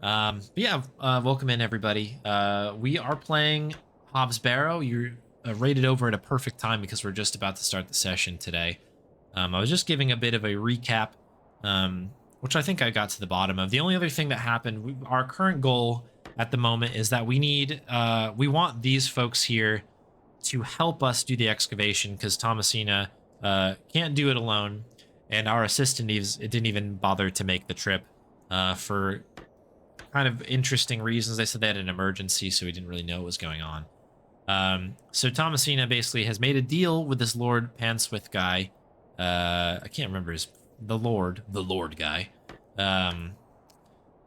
But yeah, welcome in everybody. We are playing Hobbs Barrow. You're rated over at a perfect time because we're just about to start the session today. I was just giving a bit of a recap, which I think I got to the bottom of. The only other thing that happened, our current goal at the moment is that we want these folks here to help us do the excavation because Thomasina can't do it alone, and our assistant it didn't even bother to make the trip for kind of interesting reasons. They said they had an emergency, so we didn't really know what was going on. So Thomasina basically has made a deal with this Lord Panswith guy. I can't remember the Lord guy.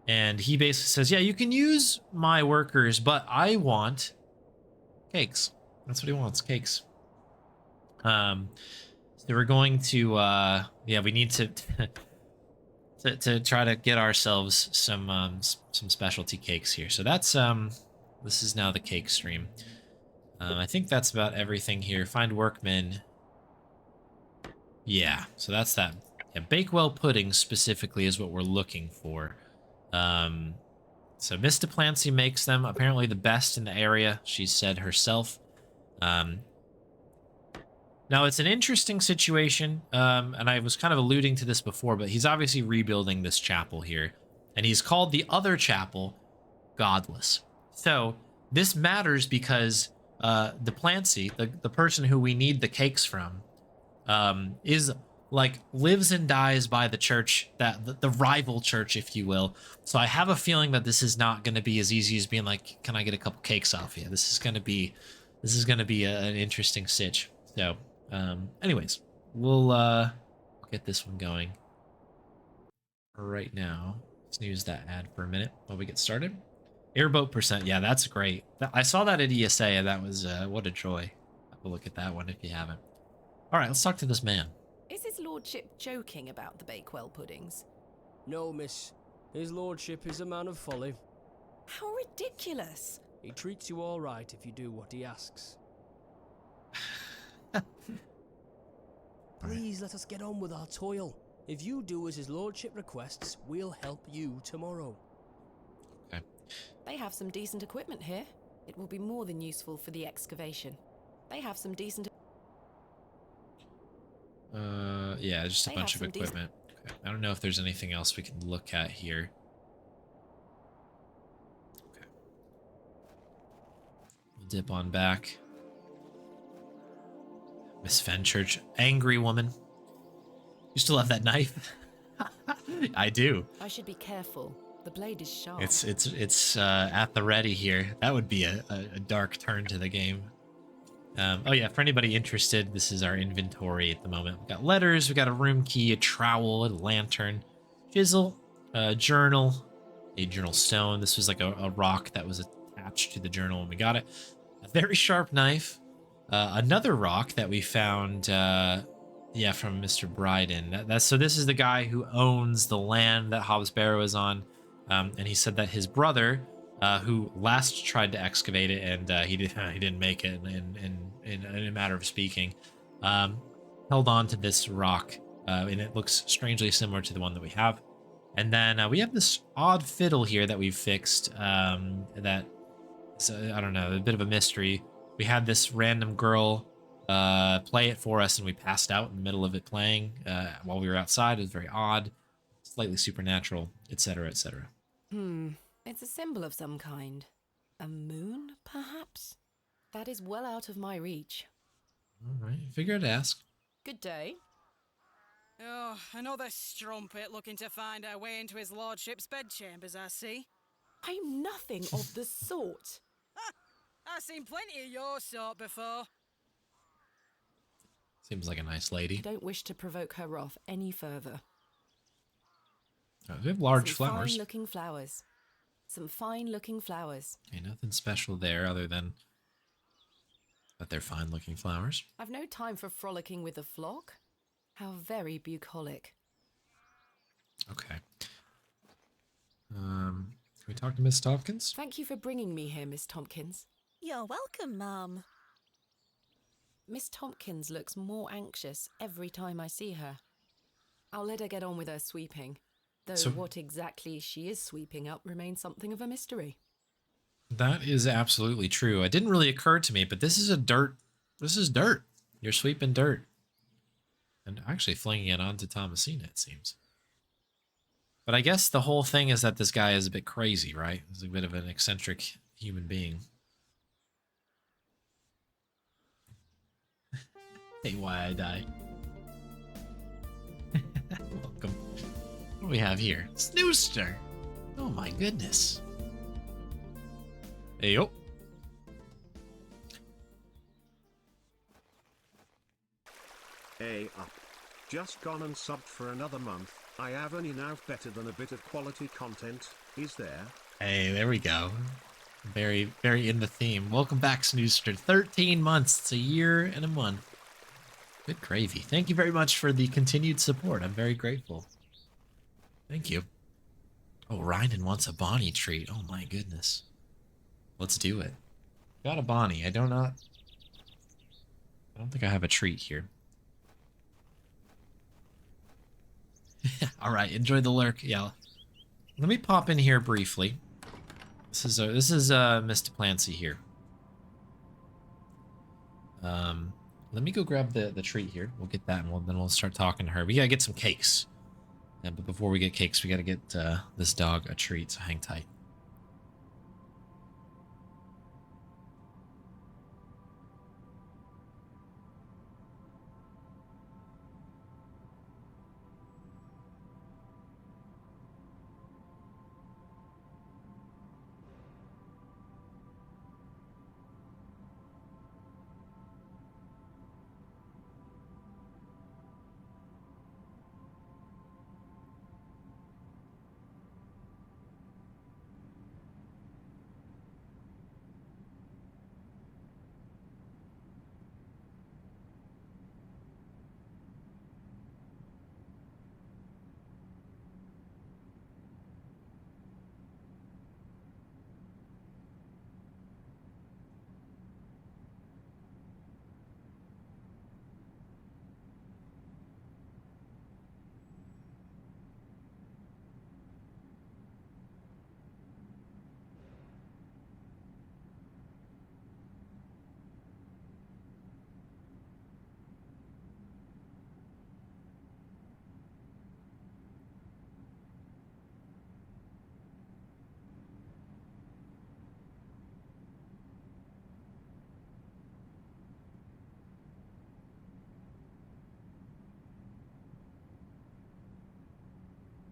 And he basically says, yeah, you can use my workers, but I want cakes. That's what he wants, cakes. So we're going to, yeah, we need to to try to get ourselves some specialty cakes here. So that's this is now the cake stream. I think that's about everything here. Find workmen. Yeah, so that's that. Yeah, Bakewell pudding specifically is what we're looking for. So Miss DePlancy makes them apparently the best in the area, she said herself. Now, it's an interesting situation, and I was kind of alluding to this before, but he's obviously rebuilding this chapel here, and he's called the other chapel Godless. So this matters because DePlancy, the person who we need the cakes from, is like lives and dies by the church, that the rival church, if you will. So I have a feeling that this is not going to be as easy as being like, can I get a couple cakes off you? This is going to be an interesting sitch. So anyways, we'll get this one going right now. Snooze that ad for a minute while we get started. Airboat percent, yeah, that's great. I saw that at ESA, and that was what a joy. Have a look at that one if you haven't. All right, let's talk to this man. Is his lordship joking about the Bakewell puddings? No, miss. His lordship is a man of folly. How ridiculous! He treats you all right if you do what he asks. Please let us get on with our toil. If you do as his lordship requests, we'll help you tomorrow. Okay. They have some decent equipment here. It will be more than useful for the excavation. They have some decent... Yeah, just a bunch of equipment. Okay. I don't know if there's anything else we can look at here. Okay. We'll dip on back. Miss Fenchurch, angry woman. You still have that knife? I do. I should be careful. The blade is sharp. It's at the ready here. That would be a dark turn to the game. Oh yeah, for anybody interested, this is our inventory at the moment. We've got letters, we got a room key, a trowel, a lantern, chisel, a journal stone. This was like a rock that was attached to the journal when we got it. A very sharp knife. Another rock that we found, yeah, from Mr. Bryden. So this is the guy who owns the land that Hobbs Barrow is on, and he said that his brother, who last tried to excavate it and he didn't make it in a matter of speaking, held on to this rock, and it looks strangely similar to the one that we have. And then we have this odd fiddle here that we've fixed, that is, I don't know, a bit of a mystery. We had this random girl play it for us, and we passed out in the middle of it playing while we were outside. It was very odd, slightly supernatural, etc., etc. It's a symbol of some kind. A moon, perhaps? That is well out of my reach. All right, figure I'd ask. Good day. Oh, another strumpet looking to find our way into his lordship's bedchambers, I see. I'm nothing of the sort. I've seen plenty of your sort before. Seems like a nice lady. I don't wish to provoke her wrath any further. Oh, we have large Some flowers. fine-looking flowers. Some fine-looking flowers. Okay, nothing special there other than that they're fine-looking flowers. I've no time for frolicking with the flock. How very bucolic. Okay. Can we talk to Miss Tompkins? Thank you for bringing me here, Miss Tompkins. You're welcome, Mum. Miss Tompkins looks more anxious every time I see her. I'll let her get on with her sweeping. Though So- what exactly she is sweeping up remains something of a mystery. That is absolutely true. It didn't really occur to me, but this is dirt. You're sweeping dirt. And actually flinging it onto Thomasina, it seems. But I guess the whole thing is that this guy is a bit crazy, right? He's a bit of an eccentric human being. Hey, why I die. Welcome. What do we have here? Snooster! Oh my goodness. Hey, yo. Hey up. Just gone and subbed for another month. I have any now better than a bit of quality content, is there? Hey, there we go. Very, very in the theme. Welcome back, Snooster. 13 months. It's a year and a month. Good gravy. Thank you very much for the continued support. I'm very grateful. Thank you. Oh, Ryan wants a Bonnie treat. Oh my goodness. Let's do it. Got a Bonnie. I don't think I have a treat here. All right, enjoy the lurk. Yeah. Let me pop in here briefly. This is Mr. Clancy here. Let me go grab the treat here. We'll get that, and then we'll start talking to her. We gotta get some cakes. But before we get cakes, we gotta get this dog a treat. So hang tight.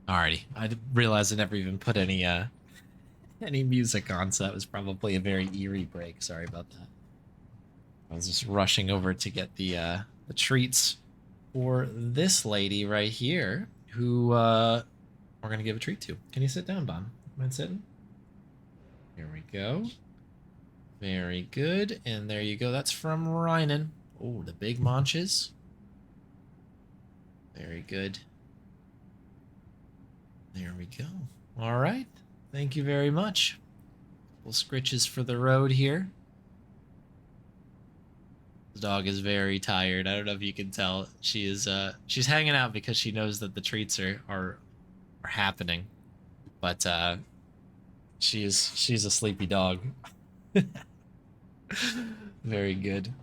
Alrighty. I realized I never even put any music on, so that was probably a very eerie break. Sorry about that. I was just rushing over to get the treats for this lady right here, who we're gonna give a treat to. Can you sit down, Bon? Mind sitting? Here we go. Very good, and there you go. That's from Rynan. Oh, the big munches. Very good. There we go. All right. Thank you very much. Couple scritches for the road here. The dog is very tired. I don't know if you can tell. She is she's hanging out because she knows that the treats are happening. But she's a sleepy dog. Very good.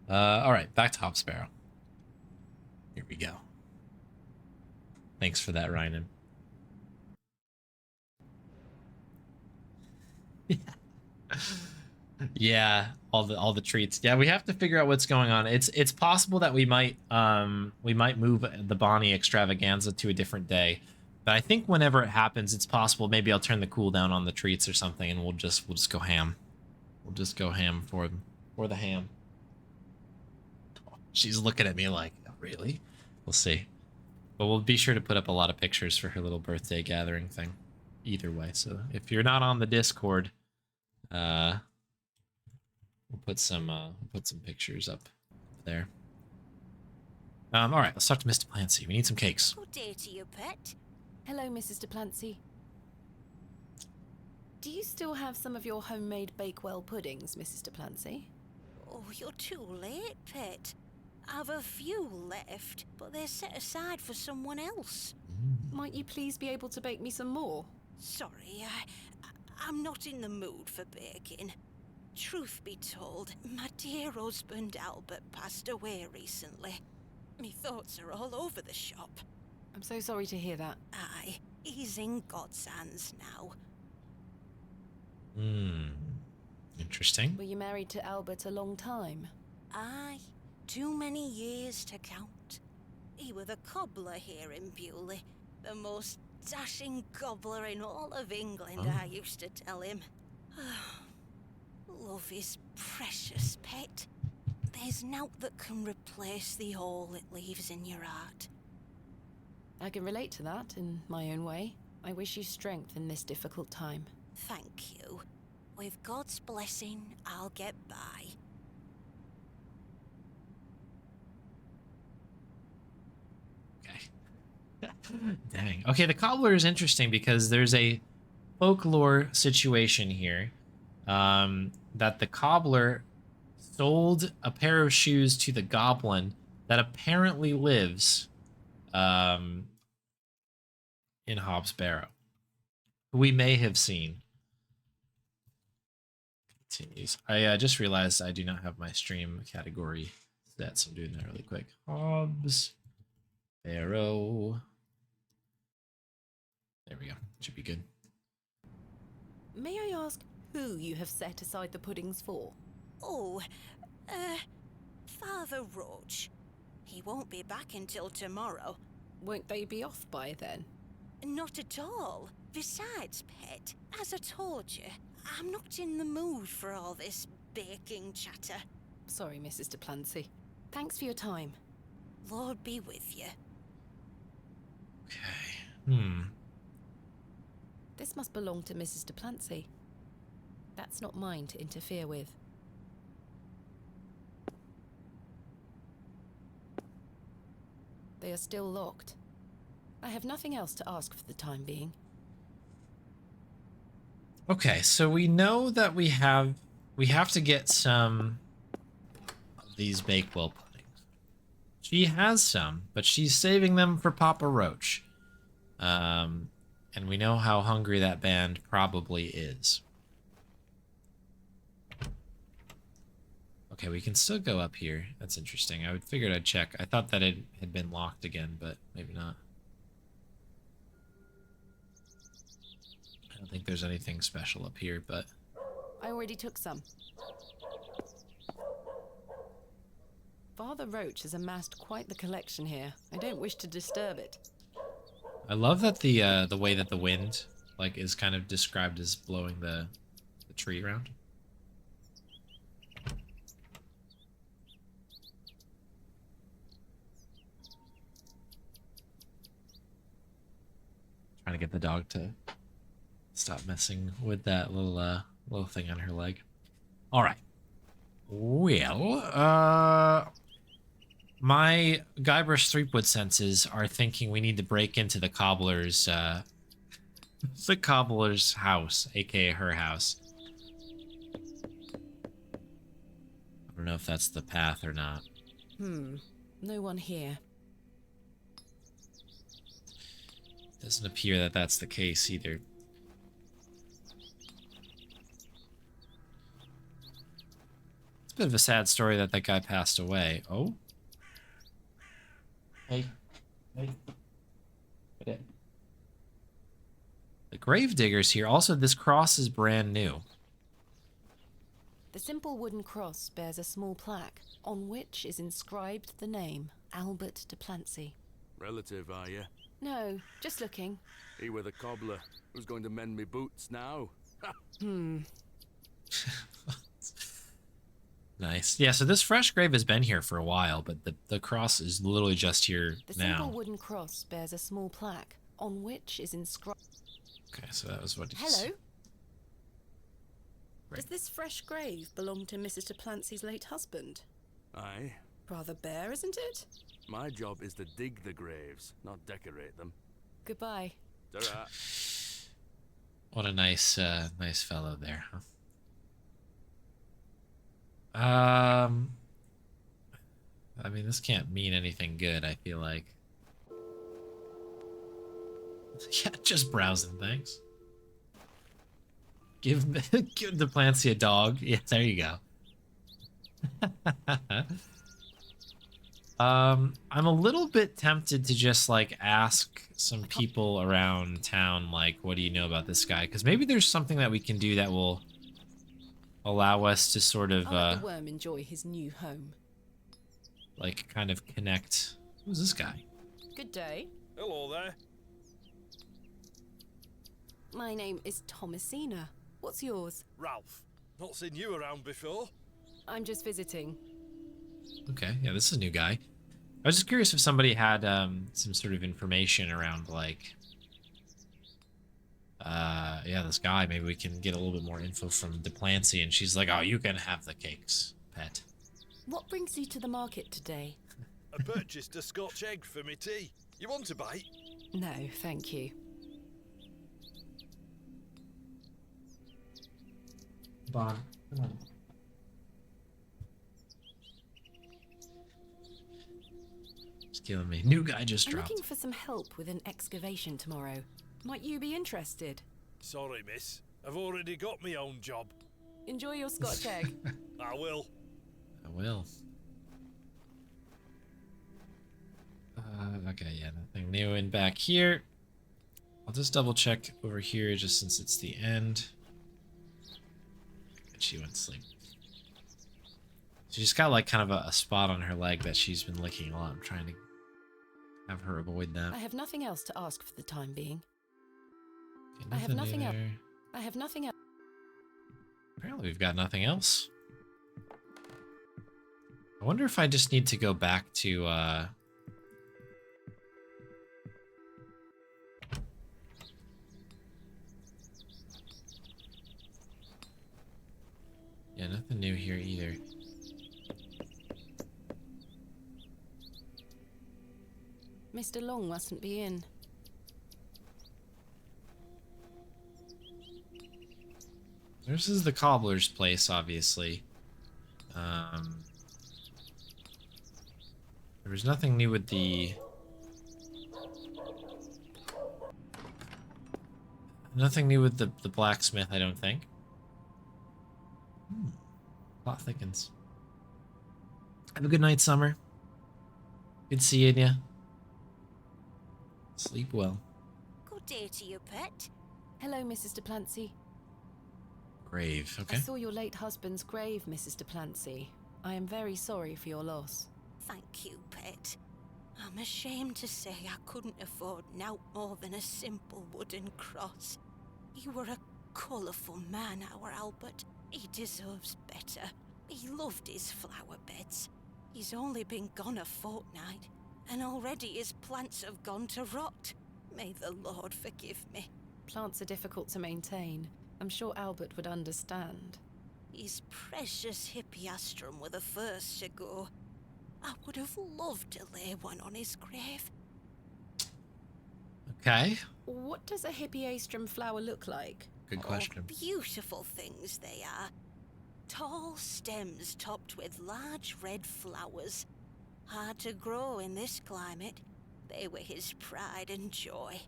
All right, back to Hop Sparrow. Here we go. Thanks for that, Rynan. Yeah, all the treats. Yeah, we have to figure out what's going on. It's possible that we might move the Bonnie extravaganza to a different day. But I think whenever it happens, it's possible maybe I'll turn the cooldown on the treats or something, and we'll just go ham. We'll just go ham for the ham. She's looking at me like, really? We'll see. But we'll be sure to put up a lot of pictures for her little birthday gathering thing. Either way, so if you're not on the Discord, we'll put some pictures up there. All right, let's talk to Mr. Clancy. We need some cakes. Good day to you, pet. Hello, Mrs. DePlancy. Do you still have some of your homemade Bakewell puddings, Mrs. DePlancy? Oh, you're too late, pet. I've a few left, but they're set aside for someone else. Might you please be able to bake me some more? Sorry, I'm not in the mood for baking. Truth be told, my dear husband Albert passed away recently. Me thoughts are all over the shop. I'm so sorry to hear that. Aye, he's in God's hands now. Interesting. Were you married to Albert a long time? Aye, too many years to count. He were the cobbler here in Bewley, the most dashing cobbler in all of England, I used to tell him. Love is precious, pet. There's naught that can replace the hole it leaves in your heart. I can relate to that in my own way. I wish you strength in this difficult time. Thank you. With God's blessing, I'll get by. Okay. Dang. Okay, the cobbler is interesting because there's a folklore situation here that the cobbler sold a pair of shoes to the goblin that apparently lives in Hobbs Barrow, who we may have seen. Continues. I just realized I do not have my stream category set, so I'm doing that really quick. Hobbs Barrow. There we go. Should be good. May I ask who you have set aside the puddings for? Oh, Father Roach. He won't be back until tomorrow. Won't they be off by then? Not at all. Besides, pet, as I told you, I'm not in the mood for all this baking chatter. Sorry, Mrs. Duplancy. Thanks for your time. Lord be with you. Okay. This must belong to Mrs. Duplancy. That's not mine to interfere with. They are still locked. I have nothing else to ask for the time being. Okay, so we know that we have to get some of these Bakewell puddings. She has some, but she's saving them for Papa Roach. And we know how hungry that band probably is. Okay, we can still go up here. That's interesting. I figured I'd check. I thought that it had been locked again, but maybe not. I don't think there's anything special up here, but... I already took some. Father Roach has amassed quite the collection here. I don't wish to disturb it. I love that the way that the wind like is kind of described as blowing the tree around. Trying to get the dog to stop messing with that little thing on her leg. All right. Well, my Guybrush Threepwood senses are thinking we need to break into the cobbler's house, aka her house. I don't know if that's the path or not. No one here. Doesn't appear that that's the case either. It's a bit of a sad story that that guy passed away. Oh. Hey. The gravedigger's here. Also, this cross is brand new. The simple wooden cross bears a small plaque, on which is inscribed the name Albert Duplancy. Relative, are you? No, just looking. He were the cobbler. Who's going to mend me boots now? Nice. Yeah, so this fresh grave has been here for a while, but the cross is literally just here The now. simple wooden cross bears a small plaque, on which is inscribed... Okay, so that was what he's... Hello? Right. Does this fresh grave belong to Mrs. Duplancy's late husband? Aye. Rather bare, isn't it? My job is to dig the graves, not decorate them. Goodbye. Ta-ra. What a nice fellow there, huh? I mean, this can't mean anything good, I feel like. Yeah, just browsing, thanks. Give Duplancy a dog. Yeah, there you go. I'm a little bit tempted to just like ask some people around town, like, what do you know about this guy? Because maybe there's something that we can do that will allow us to sort of, I'll let the worm enjoy his new home. like, kind of connect. Who's this guy? Good day. Hello there. My name is Thomasina. What's yours? Ralph. Not seen you around before. I'm just visiting. Okay, yeah, this is a new guy. I was just curious if somebody had some sort of information around, like, yeah, this guy. Maybe we can get a little bit more info from Duplancy, and she's like, oh, you can have the cakes, pet. What brings you to the market today? I purchased a Scotch egg for me tea. You want a bite? No, thank you. Bon, come on. It's killing me. New guy just I'm dropped. looking for some help with an excavation tomorrow. Might you be interested? Sorry, miss. I've already got my own job. Enjoy your Scotch egg. I will. I will. Okay, yeah, nothing new in back here. I'll just double check over here just since it's the end. And she went to sleep. She's got like kind of a spot on her leg that she's been licking a lot. I'm trying to have her avoid that. I have nothing else to ask for the time being. Okay, I have nothing new else. there. I have nothing else. Apparently we've got nothing else. I wonder if I just need to go back to, yeah, nothing new here either. Mr. Long mustn't be in. This is the cobbler's place, obviously. There was nothing new with the... Nothing new with the blacksmith, I don't think. Plot thickens. Have a good night, Summer. Good seeing ya. Sleep well. Good day to you, pet. Hello, Mrs. Duplancy. Grave, okay. I saw your late husband's grave, Mrs. Duplancy. I am very sorry for your loss. Thank you, pet. I'm ashamed to say I couldn't afford naught more than a simple wooden cross. He were a colourful man, our Albert. He deserves better. He loved his flower beds. He's only been gone a fortnight, and already his plants have gone to rot. May the Lord forgive me. Plants are difficult to maintain. I'm sure Albert would understand. His precious hippiastrum were the first to go. I would have loved to lay one on his grave. Okay. What does a hippiastrum flower look like? Good question. Oh, beautiful things they are. Tall stems topped with large red flowers. Hard to grow in this climate. They were his pride and joy.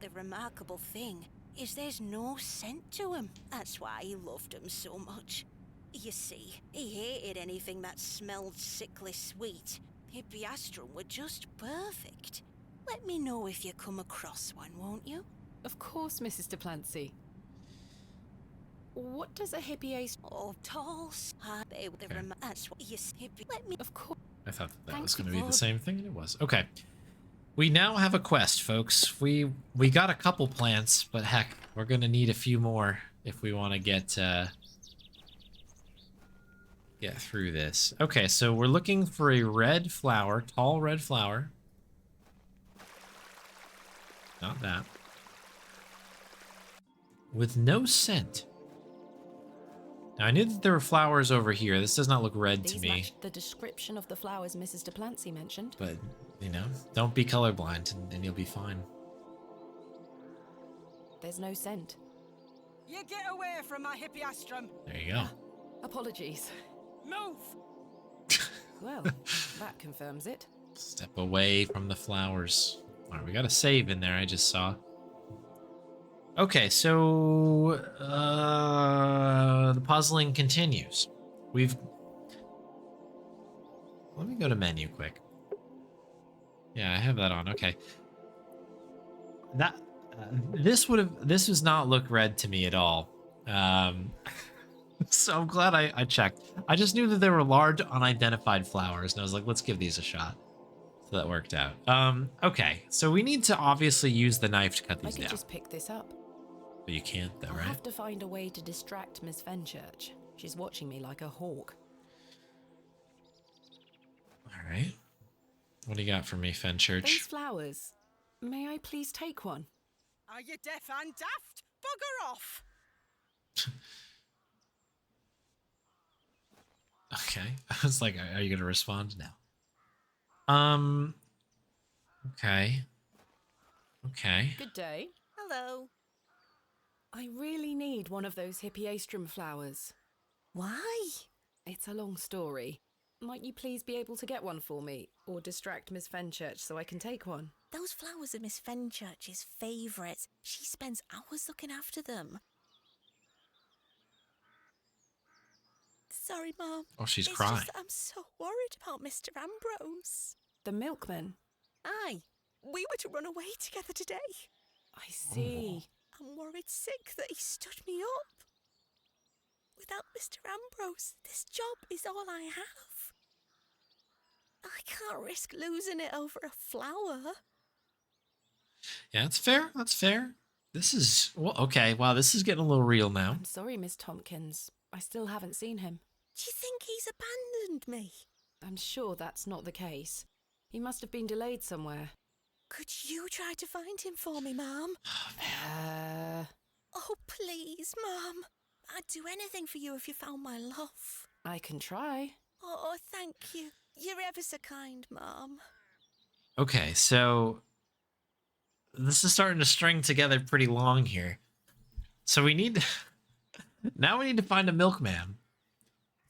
The remarkable thing is there's no scent to 'em. That's why he loved 'em so much. You see, he hated anything that smelled sickly sweet. Hippiastrum were just perfect. Let me know if you come across one, won't you? Of course, Mrs. Duplancy. What does a hippiastrum... Oh, tall, hard, they were the Okay. That's what you hippie. Let me. Of course. I thought that Thank was going to you, be the Lord. same thing, and it was. Okay. We now have a quest, folks. We got a couple plants, but heck, we're going to need a few more if we want to get through this. Okay, so we're looking for a red flower, tall red flower. Not that. With no scent. Now, I knew that there were flowers over here. This does not look red to These me. match the description of the flowers Mrs. Duplancy mentioned. But, you know, don't be colorblind and you'll be fine. There's no scent. You get away from my hippiastrum. There you go. Apologies. Move! Well, that confirms it. Step away from the flowers. All right, we got a save in there, I just saw. Okay, so the puzzling continues. Let me go to menu quick. Yeah, I have that on. Okay. That this does not look red to me at all. So I'm glad I checked. I just knew that there were large unidentified flowers, and I was like, let's give these a shot. So that worked out. Okay, so we need to obviously use the knife to cut I these could down. just pick this up. But you can't, though, I'll right? have to find a way to distract Miss Fenchurch. She's watching me like a hawk. All right. What do you got for me, Those Fenchurch? flowers. May I please take one? Are you deaf and daft? Bugger off! Okay. I was like, are you going to respond now? Okay. Okay. Good day. Hello. I really need one of those hippiastrum flowers. Why? It's a long story. Might you please be able to get one for me, or distract Miss Fenchurch so I can take one? Those flowers are Miss Fenchurch's favourites. She spends hours looking after them. Sorry, Mum. Oh, she's It's crying. just that I'm so worried about Mr. Ambrose. The milkman. Aye, we were to run away together today. I see. I'm worried sick that he stood me up. Without Mr. Ambrose, this job is all I have. I can't risk losing it over a flower. Yeah, that's fair. That's fair. This is... Well, okay. Wow, this is getting a little real now. I'm sorry, Miss Tompkins. I still haven't seen him. Do you think he's abandoned me? I'm sure that's not the case. He must have been delayed somewhere. Could you try to find him for me, Mum? Oh, please, Mum. I'd do anything for you if you found my love. I can try. Oh, thank you. You're ever so kind, Mum. Okay, so... This is starting to string together pretty long here. So we need... Now we need to find a milkman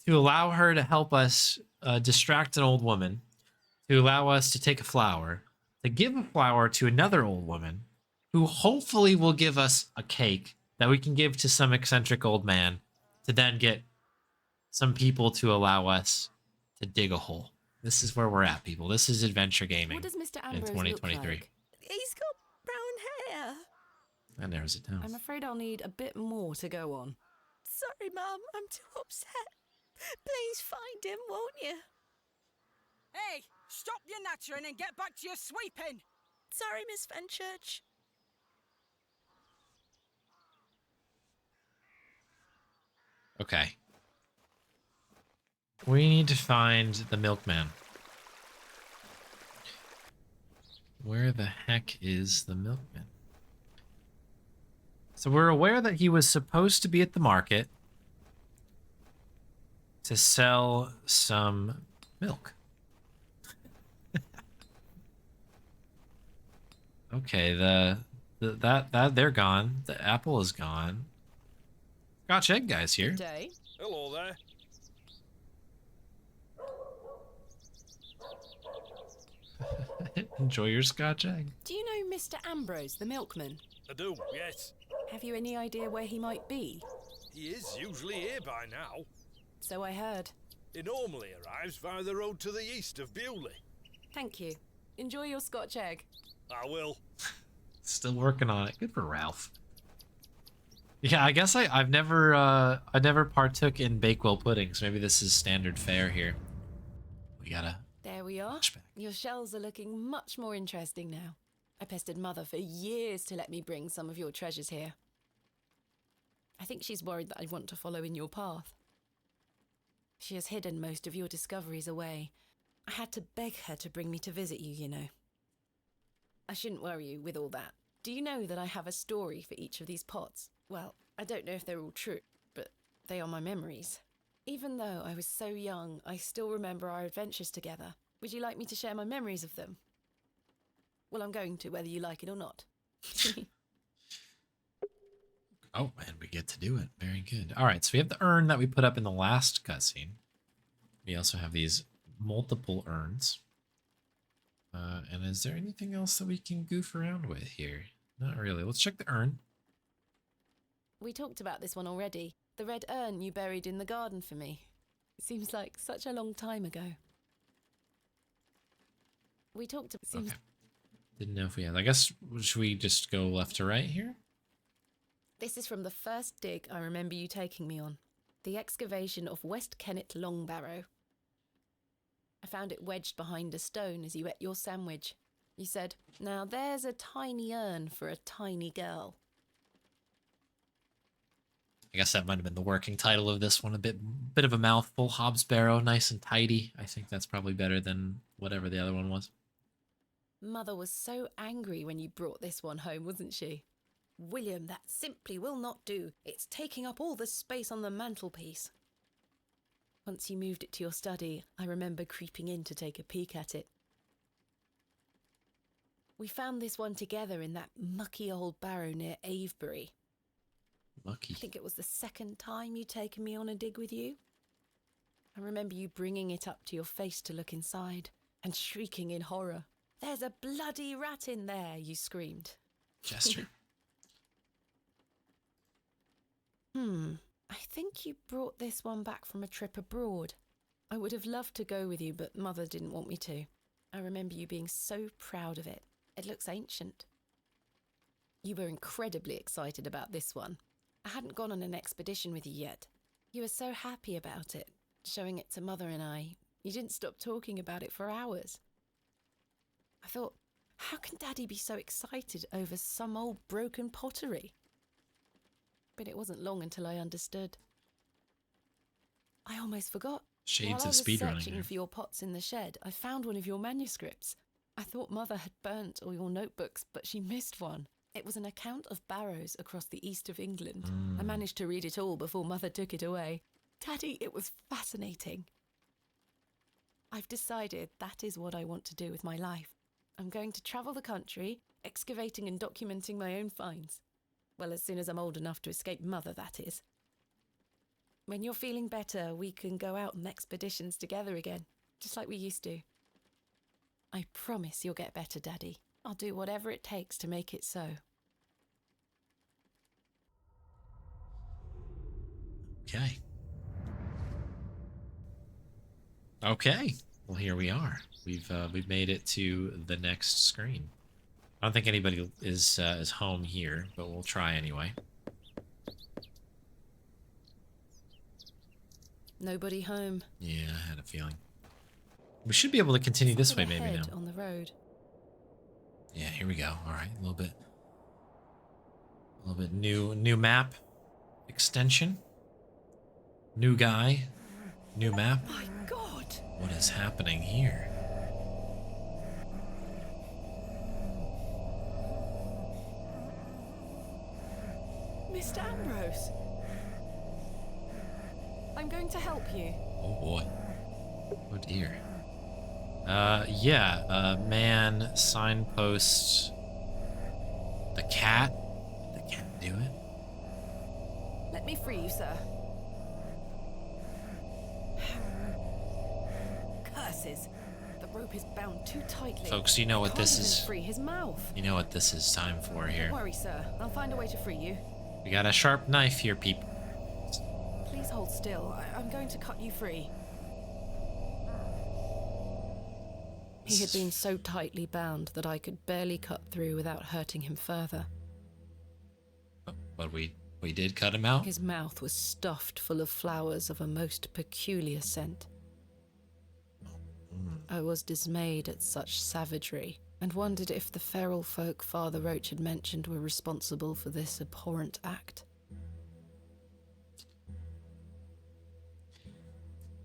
to allow her to help us distract an old woman, to allow us to take a flower, to give a flower to another old woman, who hopefully will give us a cake that we can give to some eccentric old man, to then get some people to allow us to dig a hole. This is where we're at, people. This is adventure gaming What does Mr. in Ambrose 2023. look like? He's got brown hair. That narrows it down. I'm afraid I'll need a bit more to go on. Sorry, Mum. I'm too upset. Please find him, won't you? Hey, stop your nattering and get back to your sweeping! Sorry, Miss Fenchurch. Okay. We need to find the milkman. Where the heck is the milkman? So we're aware that he was supposed to be at the market to sell some milk. Okay, that they're gone. The apple is gone. Scotch egg guy's here. Good day. Hello there. Enjoy your Scotch egg. Do you know Mr. Ambrose, the milkman? I do, yes. Have you any idea where he might be? He is usually here by now. So I heard. He normally arrives via the road to the east of Bewley. Thank you. Enjoy your Scotch egg. I will. Still working on it. Good for Ralph. Yeah, I guess I never partook in Bakewell puddings. Maybe this is standard fare here. We gotta... There we are. Flashback. Your shells are looking much more interesting now. I pestered Mother for years to let me bring some of your treasures here. I think she's worried that I want to follow in your path. She has hidden most of your discoveries away. I had to beg her to bring me to visit you, you know. I shouldn't worry you with all that. Do you know that I have a story for each of these pots? Well, I don't know if they're all true, but they are my memories. Even though I was so young, I still remember our adventures together. Would you like me to share my memories of them? Well, I'm going to, whether you like it or not. Oh, and we get to do it. Very good. All right, so we have the urn that we put up in the last cutscene. We also have these multiple urns. And is there anything else that we can goof around with here? Not really. Let's check the urn. We talked about this one already. The red urn you buried in the garden for me. It seems like such a long time ago. We talked about... Okay. Didn't know if we had... I guess, should we just go left to right here? This is from the first dig I remember you taking me on. The excavation of West Kennet Long Barrow. I found it wedged behind a stone as you ate your sandwich. You said, "Now there's a tiny urn for a tiny girl." I guess that might have been the working title of this one. A bit of a mouthful. Hobbs Barrow, nice and tidy. I think that's probably better than whatever the other one was. Mother was so angry when you brought this one home, wasn't she? "William, that simply will not do. It's taking up all the space on the mantelpiece." Once you moved it to your study, I remember creeping in to take a peek at it. We found this one together in that mucky old barrow near Avebury. Lucky. I think it was the second time you'd taken me on a dig with you. I remember you bringing it up to your face to look inside and shrieking in horror. "There's a bloody rat in there," you screamed. Gesture. I think you brought this one back from a trip abroad. I would have loved to go with you, but Mother didn't want me to. I remember you being so proud of it. It looks ancient. You were incredibly excited about this one. I hadn't gone on an expedition with you yet. You were so happy about it, showing it to Mother and I. You didn't stop talking about it for hours. I thought, how can Daddy be so excited over some old broken pottery? But it wasn't long until I understood. I almost forgot. Shades While of I was speedrunning searching there. for your pots in the shed, I found one of your manuscripts. I thought Mother had burnt all your notebooks, but she missed one. It was an account of barrows across the east of England. I managed to read it all before Mother took it away. Daddy, it was fascinating. I've decided that is what I want to do with my life. I'm going to travel the country, excavating and documenting my own finds. Well, as soon as I'm old enough to escape Mother, that is. When you're feeling better, we can go out on expeditions together again, just like we used to. I promise you'll get better, Daddy. I'll do whatever it takes to make it so. Okay. Okay. Well, here we are. We've made it to the next screen. I don't think anybody is home here, but we'll try anyway. Nobody home. Yeah, I had a feeling. We should be able to continue this way Something maybe now. ahead on the road. Yeah, here we go. All right, a little bit new map extension. New guy, new map. My God! What is happening here? Mr. Ambrose! I'm going to help you. Oh boy. Oh dear. Yeah, man, signpost. The cat? The cat do it? Let me free you, sir. Curses! The rope is bound too tightly. Folks, you know what Can't this even is. free his mouth. You know what this is time for here. Don't worry, sir. I'll find a way to free you. We got a sharp knife here, people. Please hold still. I'm going to cut you free. He had been so tightly bound that I could barely cut through without hurting him further. But we did cut him out. His mouth was stuffed full of flowers of a most peculiar scent. I was dismayed at such savagery and wondered if the feral folk Father Roach had mentioned were responsible for this abhorrent act.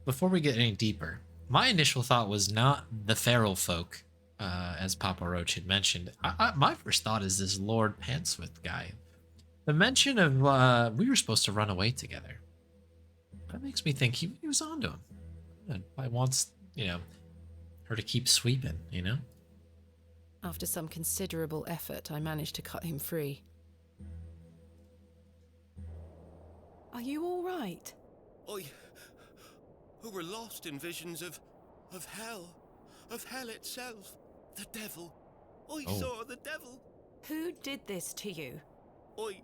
Before we get any deeper, my initial thought was not the feral folk, as Papa Roach had mentioned. My first thought is this Lord Pantswith guy. The mention of we were supposed to run away together. That makes me think he was onto him. And I wants, her to keep sweeping, After some considerable effort, I managed to cut him free. Are you all right? I who were lost in visions of Of hell. Of hell itself. The devil. I Oh. saw the devil. Who did this to you? I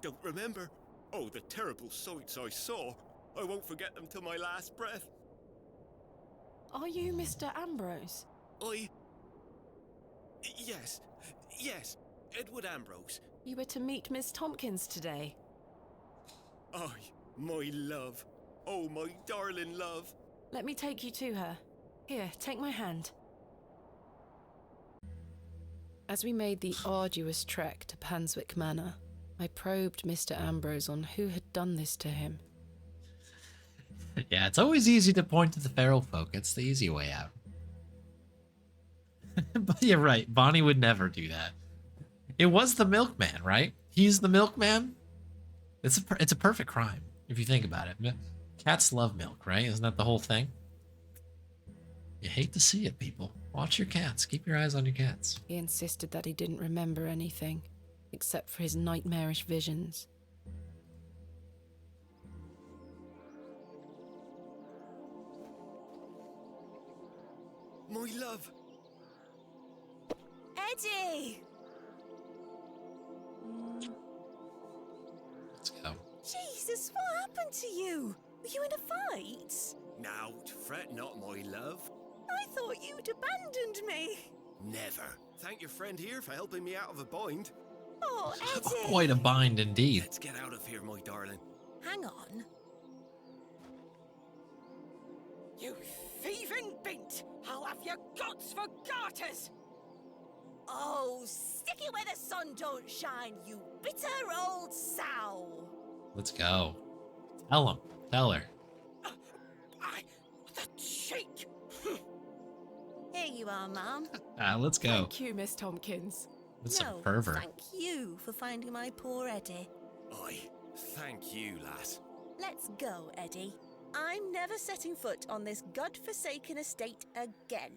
don't remember. Oh, the terrible sights I saw. I won't forget them till my last breath. Are you Mr. Ambrose? Yes. Yes. Edward Ambrose. You were to meet Miss Tompkins today. My love. Oh, my darling love. Let me take you to her. Here, take my hand. As we made the arduous trek to Panswick Manor, I probed Mr. Ambrose on who had done this to him. Yeah, it's always easy to point to the feral folk. It's the easy way out. But you're right. Bonnie would never do that. It was the milkman, right? He's the milkman. It's a perfect crime if you think about it. Cats love milk, right? Isn't that the whole thing? You hate to see it, people. Watch your cats. Keep your eyes on your cats. He insisted that he didn't remember anything, except for his nightmarish visions. My love. Eddie! Let's go. Jesus, what happened to you? Were you in a fight? Now, fret not, my love. I thought you'd abandoned me. Never. Thank your friend here for helping me out of a bind. Oh, Eddie! Quite a bind indeed. Let's get out of here, my darling. Hang on. You thieving bint! I'll have your guts for garters! Oh, stick it where the sun don't shine, you bitter old sow! Let's go. Tell him. Tell her. The cheek! Here you are, Mum. Let's go. Thank you, Miss Tompkins. That's No, a pervert. thank you for finding my poor Eddie. Aye, thank you, lass. Let's go, Eddie. I'm never setting foot on this godforsaken estate again.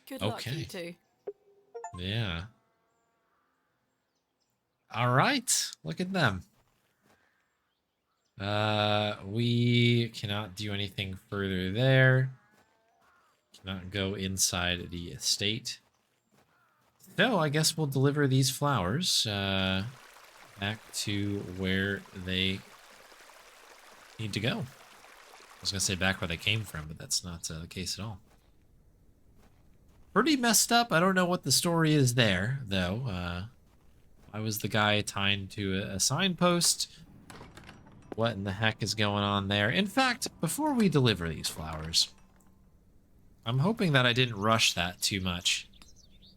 Good luck, Okay. you two. Yeah. All right. Look at them. We cannot do anything further there. Cannot go inside the estate. So I guess we'll deliver these flowers back to where they need to go. I was gonna say back where they came from, but that's not the case at all. Pretty messed up. I don't know what the story is there, though. Why was the guy tied to a signpost? What in the heck is going on there? In fact, before we deliver these flowers, I'm hoping that I didn't rush that too much,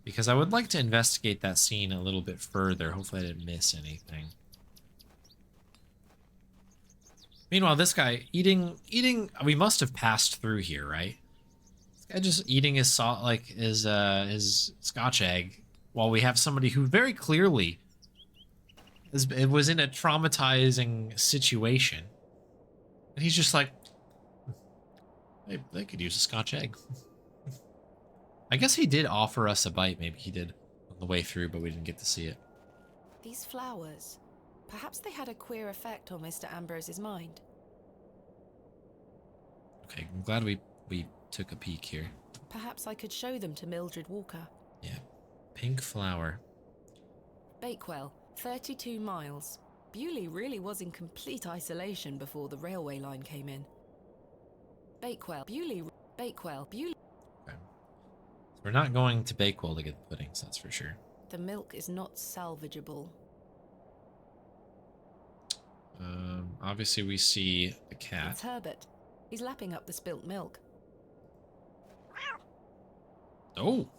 because I would like to investigate that scene a little bit further. Hopefully I didn't miss anything. Meanwhile, this guy eating, we must have passed through here, right? This guy just eating his his Scotch egg while we have somebody who very clearly was in a traumatizing situation. And he's just like, they could use a Scotch egg. I guess he did offer us a bite. Maybe he did on the way through, but we didn't get to see it. These flowers, perhaps they had a queer effect on Mr. Ambrose's mind. Okay, I'm glad we took a peek here. Perhaps I could show them to Mildred Walker. Yeah. Pink flower. Bakewell, 32 miles. Bewley really was in complete isolation before the railway line came in. Bakewell, Bewley. Okay. So we're not going to Bakewell to get the puddings, that's for sure. The milk is not salvageable. Obviously we see the cat. It's Herbert. He's lapping up the spilt milk. Oh!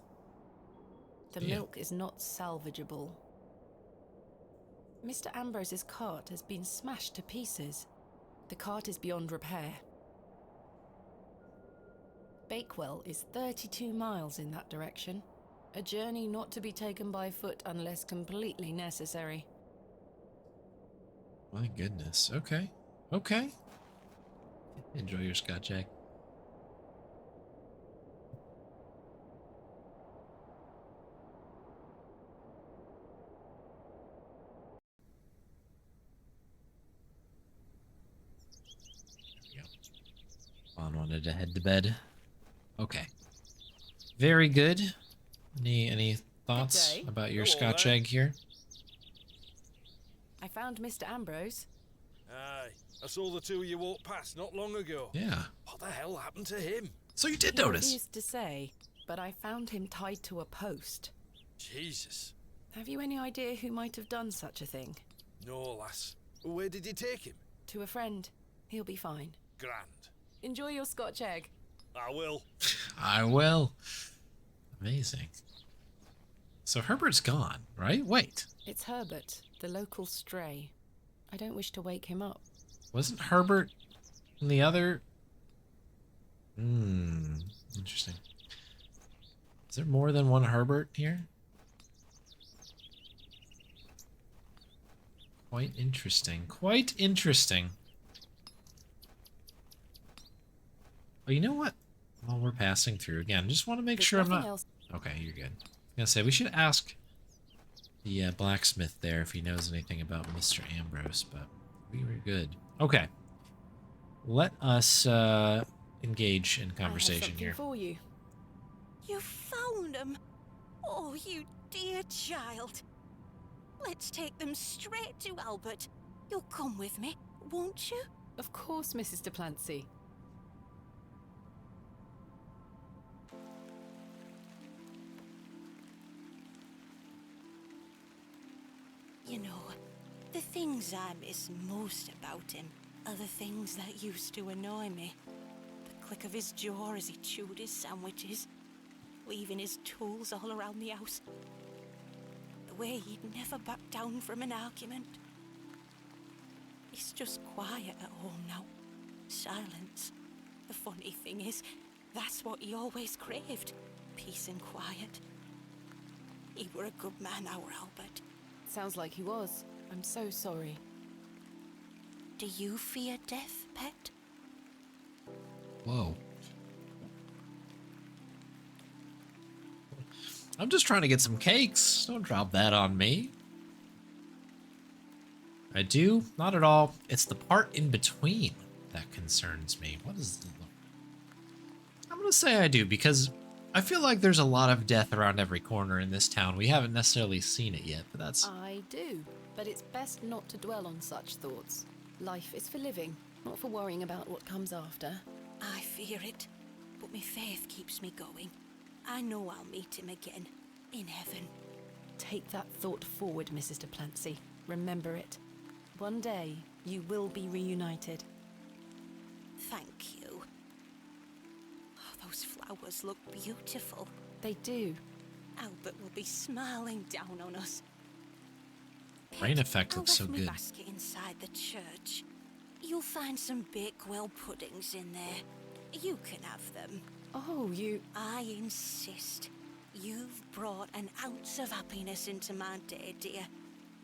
The Yeah. milk is not salvageable. Mr. Ambrose's cart has been smashed to pieces. The cart is beyond repair. Bakewell is 32 miles in that direction. A journey not to be taken by foot unless completely necessary. My goodness. Okay. Okay. Enjoy your Scotch egg. There we go. wanted to head to bed. Okay. Very good. Any thoughts day. about your Hello Scotch there. egg here? I found Mr. Ambrose. Aye, I saw the two of you walk past not long ago. Yeah. What the hell happened to him? So you did He notice. refused to say, but I found him tied to a post. Jesus. Have you any idea who might have done such a thing? No, lass. Where did he take him? To a friend. He'll be fine. Grand. Enjoy your Scotch egg. I will. I will. Amazing. So Herbert's gone, right? Wait. It's Herbert, the local stray. I don't wish to wake him up. Wasn't Herbert in the other... Interesting. Is there more than one Herbert here? Quite interesting. Quite interesting. Oh, you know what? While we're passing through again, just want to make There's sure I'm nothing not... else. Okay, you're good. I was gonna say, we should ask the blacksmith there if he knows anything about Mr. Ambrose, but we were good. Okay. Let us engage in conversation I here. have something for you. You found them? Oh, you dear child. Let's take them straight to Albert. You'll come with me, won't you? Of course, Mrs. de Plancy. You know, the things I miss most about him are the things that used to annoy me. The click of his jaw as he chewed his sandwiches, leaving his tools all around the house. The way he'd never back down from an argument. He's just quiet at home now. Silence. The funny thing is, that's what he always craved. Peace and quiet. He were a good man, our Albert. Sounds like he was. I'm so sorry. Do you fear death, pet? Whoa. I'm just trying to get some cakes. Don't drop that on me. I do? Not at all. It's the part in between that concerns me. What is the... I'm going to say I do, because I feel like there's a lot of death around every corner in this town. We haven't necessarily seen it yet, but that's... I do, but it's best not to dwell on such thoughts. Life is for living, not for worrying about what comes after. I fear it, but my faith keeps me going. I know I'll meet him again, in heaven. Take that thought forward, Mrs. de Plancy. Remember it. One day, you will be reunited. Thank you. Oh, those flowers look beautiful. They do. Albert will be smiling down on us. Rain effect I looks so left my good. basket inside the church. You'll find some Bakewell puddings in there. You can have them. Oh, you... I insist. You've brought an ounce of happiness into my day, dear.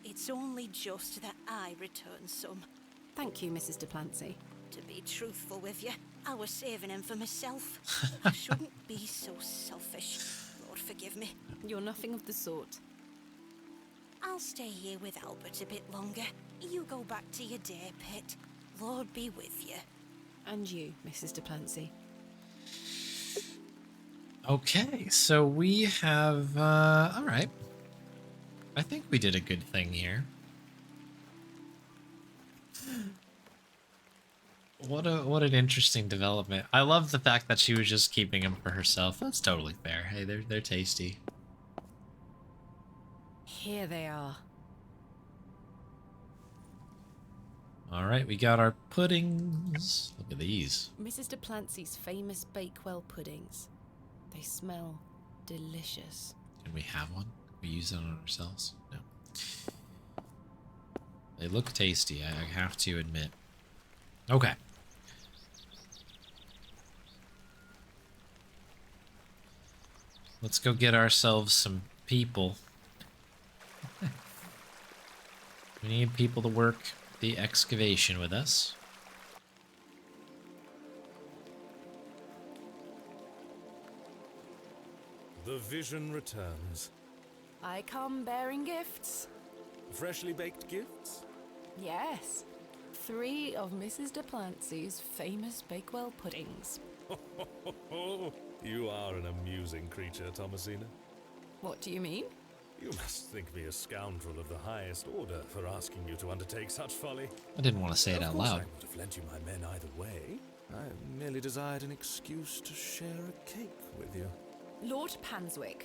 It's only just that I return some. Thank you, Mrs. de Plancy. To be truthful with you, I was saving him for myself. I shouldn't be so selfish. Lord forgive me. You're nothing of the sort. I'll stay here with Albert a bit longer. You go back to your day, Pet. Lord be with you. And you, Mrs. de Plancy. Okay, so we have, all right. I think we did a good thing here. What an interesting development. I love the fact that she was just keeping them for herself. That's totally fair. Hey, they're tasty. Here they are. All right, we got our puddings. Look at these. Mrs. de Plancy's famous Bakewell puddings. They smell delicious. Can we have one? Can we use it on ourselves? No. They look tasty, I have to admit. Okay. Let's go get ourselves some people. We need people to work the excavation with us. The vision returns. I come bearing gifts. Freshly baked gifts? Yes. 3 of Mrs. de Plancy's famous Bakewell puddings. You are an amusing creature, Thomasina. What do you mean? You must think me a scoundrel of the highest order for asking you to undertake such folly. I didn't want to say it out loud. I would have lent you my men either way. I merely desired an excuse to share a cake with you. Lord Panswick.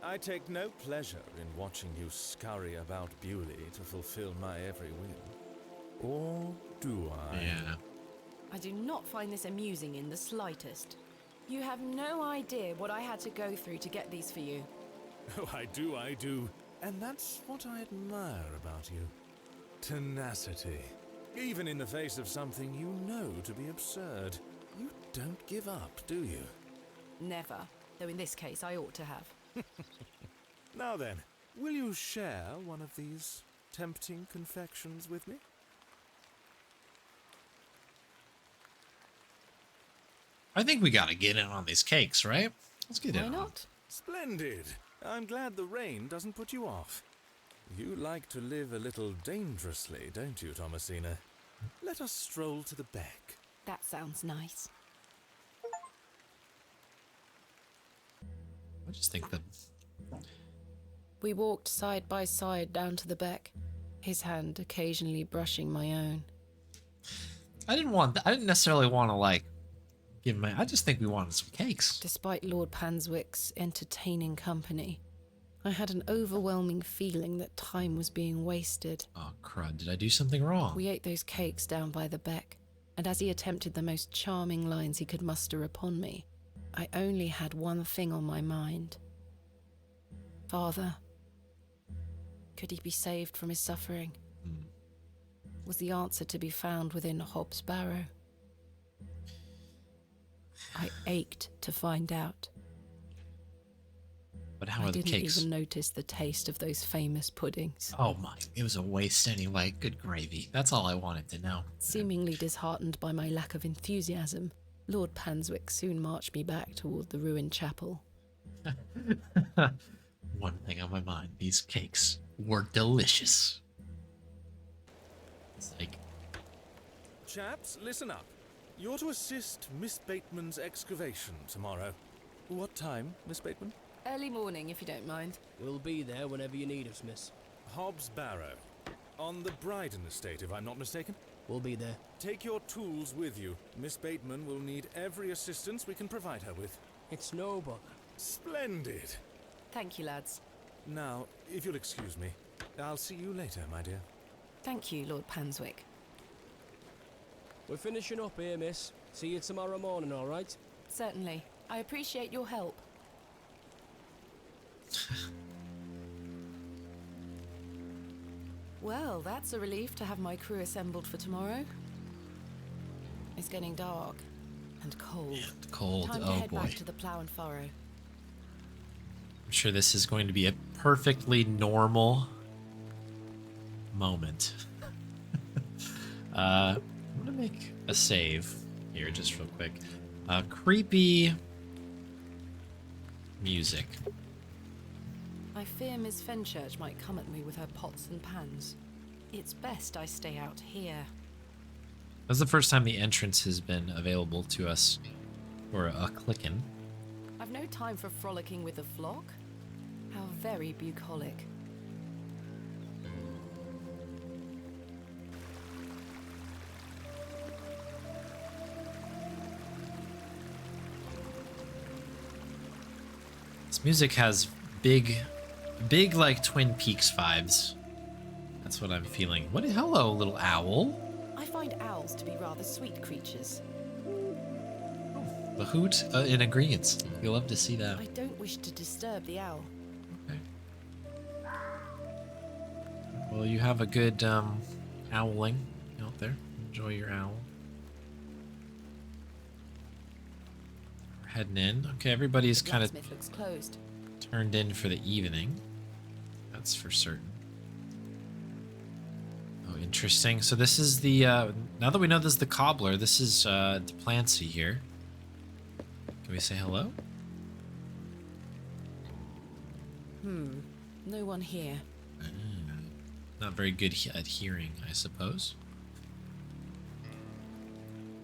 I take no pleasure in watching you scurry about Bewley to fulfill my every whim. Or do I? Yeah. I do not find this amusing in the slightest. You have no idea what I had to go through to get these for you. Oh, I do. And that's what I admire about you. Tenacity. Even in the face of something you know to be absurd. You don't give up, do you? Never. Though in this case, I ought to have. Now then, will you share one of these tempting confections with me? I think we gotta get in on these cakes, right? Let's get in Why on not? Splendid. I'm glad the rain doesn't put you off. You like to live a little dangerously, don't you, Thomasina? Let us stroll to the beck. That sounds nice. I just think that We walked side by side down to the beck, his hand occasionally brushing my own. I didn't necessarily want to like give my. I just think we wanted some cakes. Despite Lord Panswick's entertaining company, I had an overwhelming feeling that time was being wasted. Oh crud! Did I do something wrong? We ate those cakes down by the beck, and as he attempted the most charming lines he could muster upon me, I only had one thing on my mind. Father, could he be saved from his suffering? Was the answer to be found within Hobbs' Barrow? I ached to find out. But how I are the didn't cakes? even notice the taste of those famous puddings. Oh my! It was a waste anyway. Good gravy. That's all I wanted to know. Seemingly disheartened by my lack of enthusiasm, Lord Panswick soon marched me back toward the ruined chapel. One thing on my mind: these cakes were delicious. It's like, Chaps, listen up. You're to assist Miss Bateman's excavation tomorrow. What time, Miss Bateman? Early morning, if you don't mind. We'll be there whenever you need us, miss. Hobbs Barrow. On the Bryden estate, if I'm not mistaken. We'll be there. Take your tools with you. Miss Bateman will need every assistance we can provide her with. It's no bother. Splendid. Thank you, lads. Now, if you'll excuse me, I'll see you later, my dear. Thank you, Lord Panswick. We're finishing up here, miss. See you tomorrow morning, all right? Certainly. I appreciate your help. Well, that's a relief to have my crew assembled for tomorrow. It's getting dark and cold. cold. Time to Oh head boy. back to the plough and furrow. I'm sure this is going to be a perfectly normal moment. I'm gonna make a save here just real quick. Creepy music. I fear Miss Fenchurch might come at me with her pots and pans. It's best I stay out here. That's the first time the entrance has been available to us for a clickin'. I've no time for frolicking with the flock. How very bucolic. This music has big like Twin Peaks vibes. That's what I'm feeling. Hello, little owl. I find owls to be rather sweet creatures. The hoot in agreement. You'll love to see that. I don't wish to disturb the owl. Okay. Well, you have a good owling out there. Enjoy your owl. We're heading in. Okay, everybody's kind of Blacksmith looks closed. turned in for the evening. That's for certain. Oh, interesting. So this is the, now that we know this is the cobbler, this is Duplancy here. Can we say hello? No one here. Not very good at hearing, I suppose.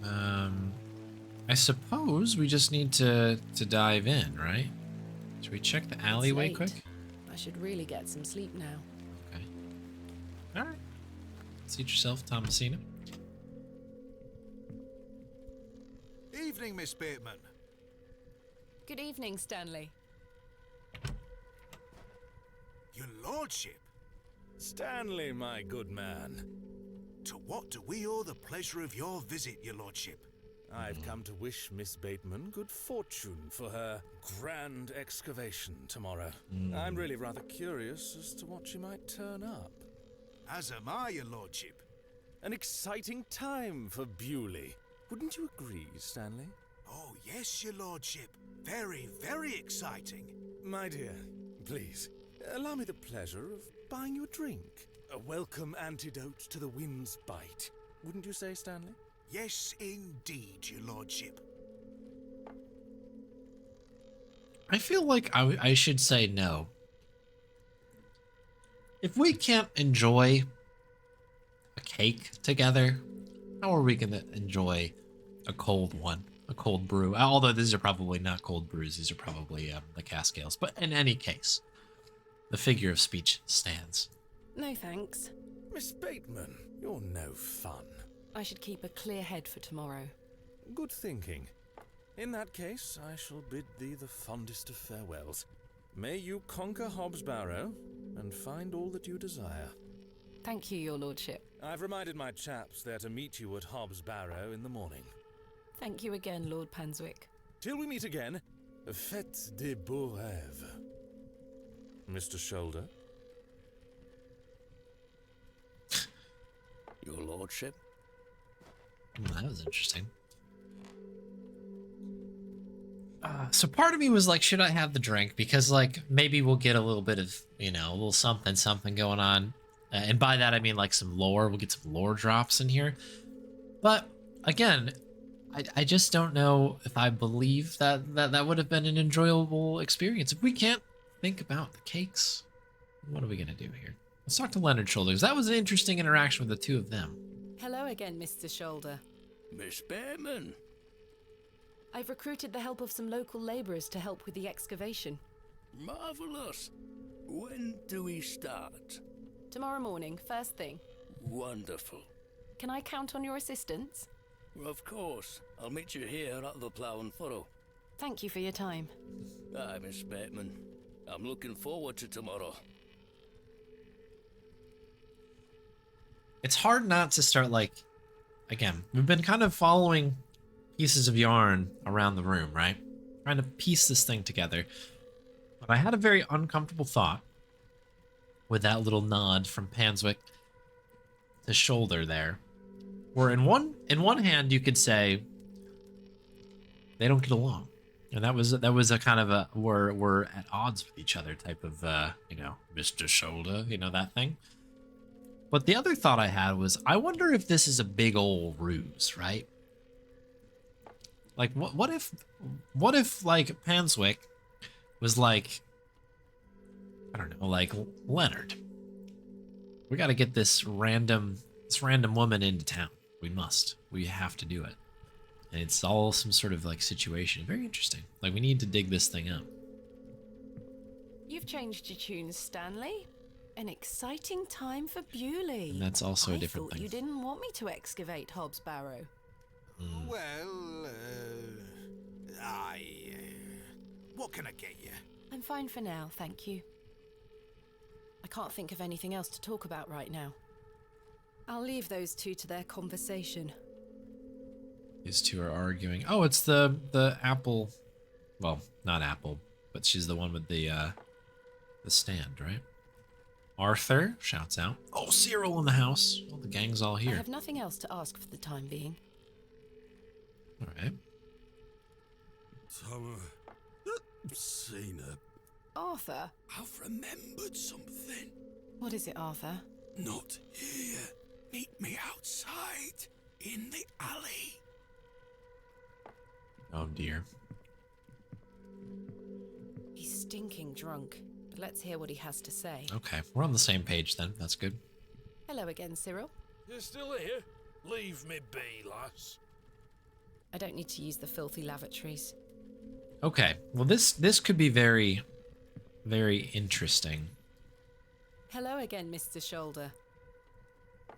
I suppose we just need to dive in, right? Should we check the alleyway late. quick? I should really get some sleep now. Okay. All right. Seat yourself, Thomasina. Evening, Miss Bateman. Good evening, Stanley. Your lordship, Stanley, my good man. to what do we owe the pleasure of your visit, your lordship? I've come to wish Miss Bateman good fortune for her grand excavation tomorrow. I'm really rather curious as to what she might turn up. As am I, your lordship. An exciting time for Bewley. Wouldn't you agree, Stanley? Oh, yes, your lordship. Very, very exciting. My dear, please, allow me the pleasure of buying you a drink. A welcome antidote to the wind's bite. Wouldn't you say, Stanley? Yes, indeed, your lordship. I feel like I should say no. If we can't enjoy a cake together, how are we going to enjoy a cold one? A cold brew? Although these are probably not cold brews. These are probably the cask ales. But in any case, the figure of speech stands. No thanks. Miss Bateman, you're no fun. I should keep a clear head for tomorrow. Good thinking. In that case, I shall bid thee the fondest of farewells. May you conquer Hobbs Barrow and find all that you desire. Thank you, your lordship. I've reminded my chaps they're to meet you at Hobbs Barrow in the morning. Thank you again, Lord Panswick. Till we meet again, faites de beaux rêves. Mr. Shoulder? Your lordship? That was interesting. So part of me was like, should I have the drink? Because like maybe we'll get a little bit of, a little something going on. And by that, I mean like some lore. We'll get some lore drops in here. But again, I just don't know if I believe that would have been an enjoyable experience. If we can't think about the cakes, what are we going to do here? Let's talk to Leonard Shoulders. That was an interesting interaction with the two of them. Hello again, Mr. Shoulder. Miss Bateman. I've recruited the help of some local labourers to help with the excavation. Marvellous. When do we start? Tomorrow morning, first thing. Wonderful. Can I count on your assistance? Of course. I'll meet you here at the Plough and Furrow. Thank you for your time. Aye, Miss Bateman. I'm looking forward to tomorrow. It's hard not to start like, again, we've been kind of following pieces of yarn around the room, right? Trying to piece this thing together. But I had a very uncomfortable thought with that little nod from Panswick to Shoulder there. Where in one hand you could say they don't get along. And that was a kind of a we're at odds with each other type of Mr. Shoulder, that thing. But the other thought I had was, I wonder if this is a big old ruse, right? Like, what if like Panswick was like, I don't know, like Leonard. We got to get this random woman into town. We have to do it. And it's all some sort of like situation. Very interesting. Like we need to dig this thing up. You've changed your tunes, Stanley. An exciting time for Bewley. And that's also a different thing. thing. You didn't want me to excavate Hobbs Barrow. Well, what can I get you? I'm fine for now, thank you. I can't think of anything else to talk about right now. I'll leave those two to their conversation. These two are arguing. Oh, it's the Apple. Well, not Apple, but she's the one with the stand, right? Arthur shouts out. Oh, Cyril in the house. Oh, the gang's all I here. have nothing else to ask for the time being. All right. Seen her. Arthur? I've remembered something. What is it, Arthur? Not here. Meet me outside, in the alley. Oh dear. He's stinking drunk, but let's hear what he has to say. Okay, we're on the same page then. That's good. Hello again, Cyril. You're still here? Leave me be, lass. I don't need to use the filthy lavatories. Okay, well this could be very, very interesting. Hello again, Mr. Shoulder.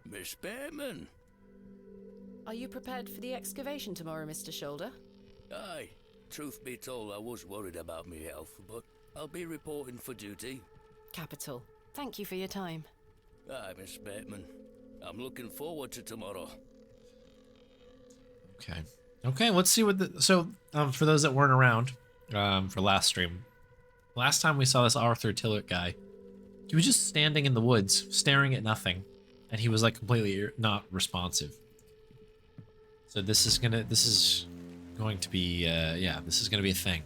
Miss Bateman. Are you prepared for the excavation tomorrow, Mr. Shoulder? Aye. Truth be told, I was worried about me health, but I'll be reporting for duty. Capital. Thank you for your time. Aye, Miss Bateman. I'm looking forward to tomorrow. Okay. Okay, let's see what the... So, for those that weren't around for last stream, last time we saw this Arthur Tillett guy, he was just standing in the woods, staring at nothing, and he was, like, completely not responsive. So this is going to be, yeah, this is going to be a thing.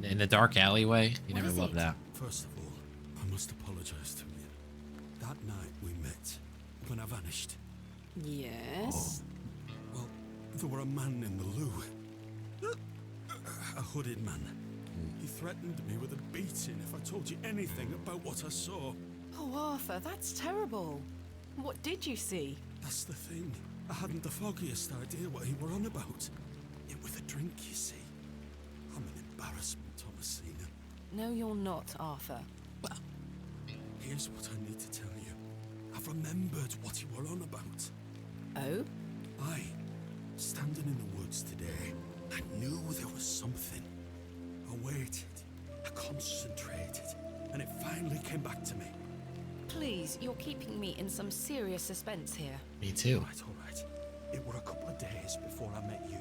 In the dark alleyway, you never loved that. First of all, I must apologize to you. That night we met, when I vanished. Yes? Well, there were a man in the loo. A hooded man. He threatened me with a beating if I told you anything about what I saw. Oh, Arthur, that's terrible. What did you see? That's the thing. I hadn't the foggiest idea what he were on about. It was a drink, you see. I'm an embarrassment, Thomasina. No, you're not, Arthur. Well, here's what I need to tell you. I've remembered what you were on about. Oh? Aye. Standing in the woods today, I knew there was something. I waited. I concentrated. And it finally came back to me. Please, you're keeping me in some serious suspense here. Me too. All right. It were a couple of days before I met you.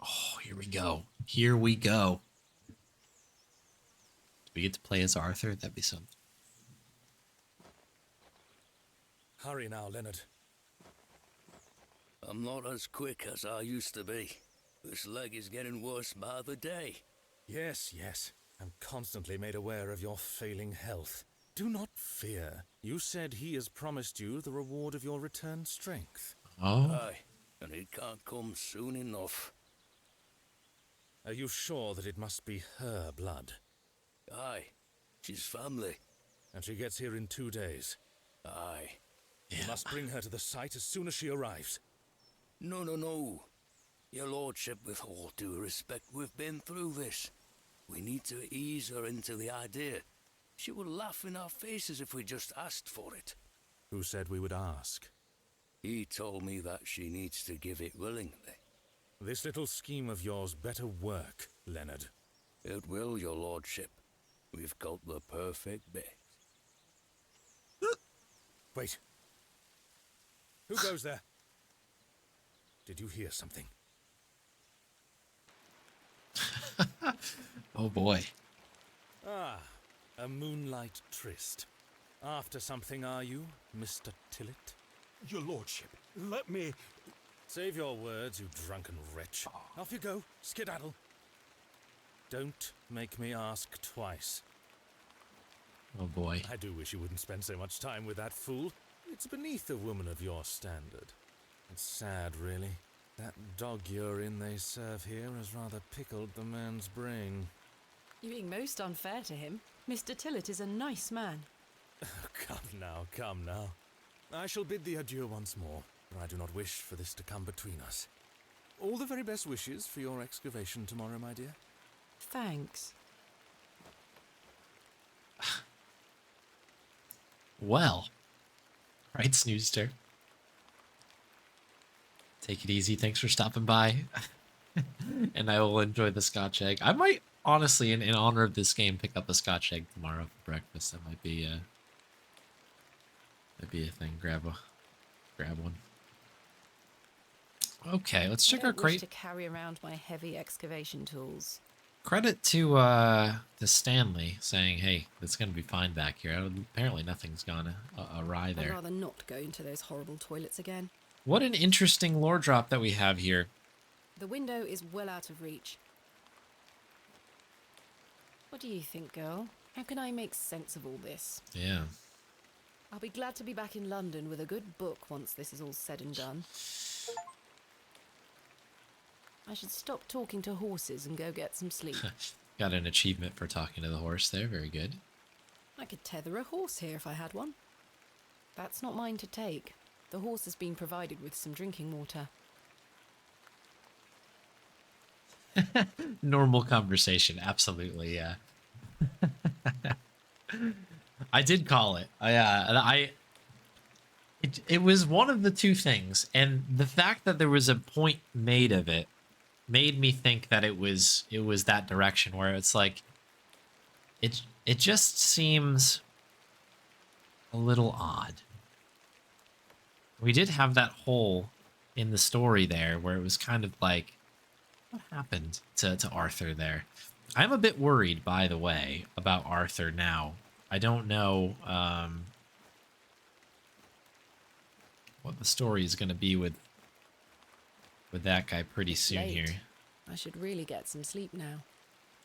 Oh, here we go. Here we go. Do we get to play as Arthur? That'd be something. Hurry now, Leonard. I'm not as quick as I used to be. This leg is getting worse by the day. Yes, yes. I'm constantly made aware of your failing health. Do not fear. You said he has promised you the reward of your returned strength. Oh? Aye, and it can't come soon enough. Are you sure that it must be her blood? Aye, she's family. And she gets here in 2 days? Aye. You must bring her to the site as soon as she arrives. No, no, no. Your lordship, with all due respect, we've been through this. We need to ease her into the idea. She would laugh in our faces if we just asked for it. Who said we would ask? He told me that she needs to give it willingly. This little scheme of yours better work, Leonard. It will, your lordship. We've got the perfect bit. Wait. Who goes there? Did you hear something? Oh boy. Ah, a moonlight tryst. After something, are you, Mr. Tillett? Your lordship, let me... Save your words, you drunken wretch. Off you go, skedaddle. Don't make me ask twice. Oh boy. I do wish you wouldn't spend so much time with that fool. It's beneath a woman of your standard. It's sad, really. That dog urine they serve here has rather pickled the man's brain. You're being most unfair to him. Mr. Tillett is a nice man. Come now, come now. I shall bid thee adieu once more, for I do not wish for this to come between us. All the very best wishes for your excavation tomorrow, my dear. Thanks. Well. Right, Snoozester. Take it easy. Thanks for stopping by. And I will enjoy the Scotch egg. I might, honestly, in honor of this game, pick up a Scotch egg tomorrow for breakfast. That might be a thing. Grab one. Okay, let's check I our don't wish crate. to carry around my heavy excavation tools. Credit to Stanley saying, "Hey, it's gonna be fine back here." Apparently, nothing's gone awry I'd there. rather not go into those horrible toilets again. What an interesting lore drop that we have here. The window is well out of reach. What do you think, girl? How can I make sense of all this? Yeah. I'll be glad to be back in London with a good book once this is all said and done. I should stop talking to horses and go get some sleep. Got an achievement for talking to the horse there. Very good. I could tether a horse here if I had one. That's not mine to take. The horse has been provided with some drinking water. Normal conversation, absolutely, yeah. I did call it. It was one of the two things, and the fact that there was a point made of it made me think that it was that direction where it's like it just seems a little odd. We did have that hole in the story there where it was kind of like, what happened to Arthur there? I'm a bit worried, by the way, about Arthur now. I don't know what the story is going to be with that guy pretty soon Late. here. I should really get some sleep now.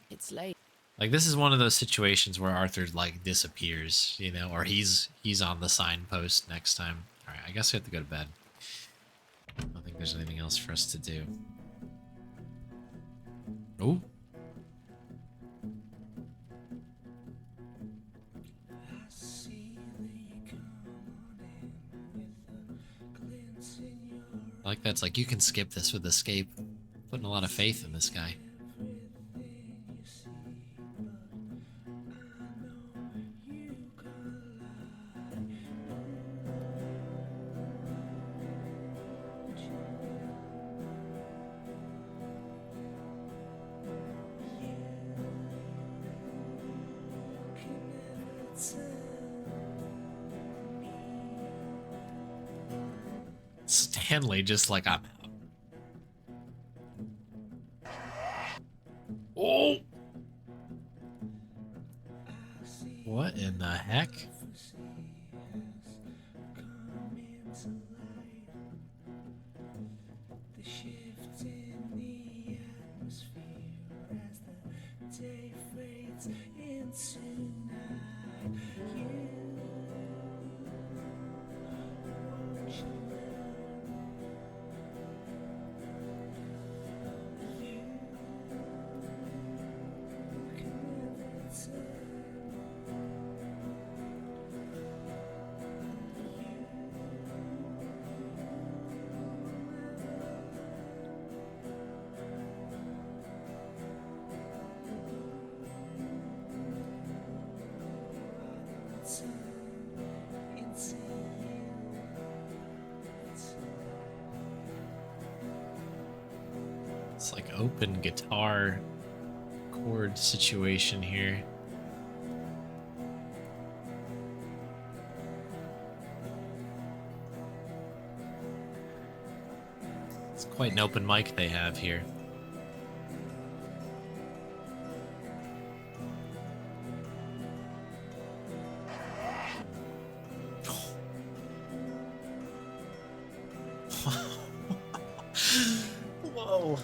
It's late. Like, this is one of those situations where Arthur, like, disappears, you know, or he's on the signpost next time. All right, I guess we have to go to bed. I don't think there's anything else for us to do. Oh. I like that's like, you can skip this with escape. Putting a lot of faith in this guy. Stanley just like, I'm out. Oh! What in the heck? It's like open guitar chord situation here. It's quite an open mic they have here. Whoa.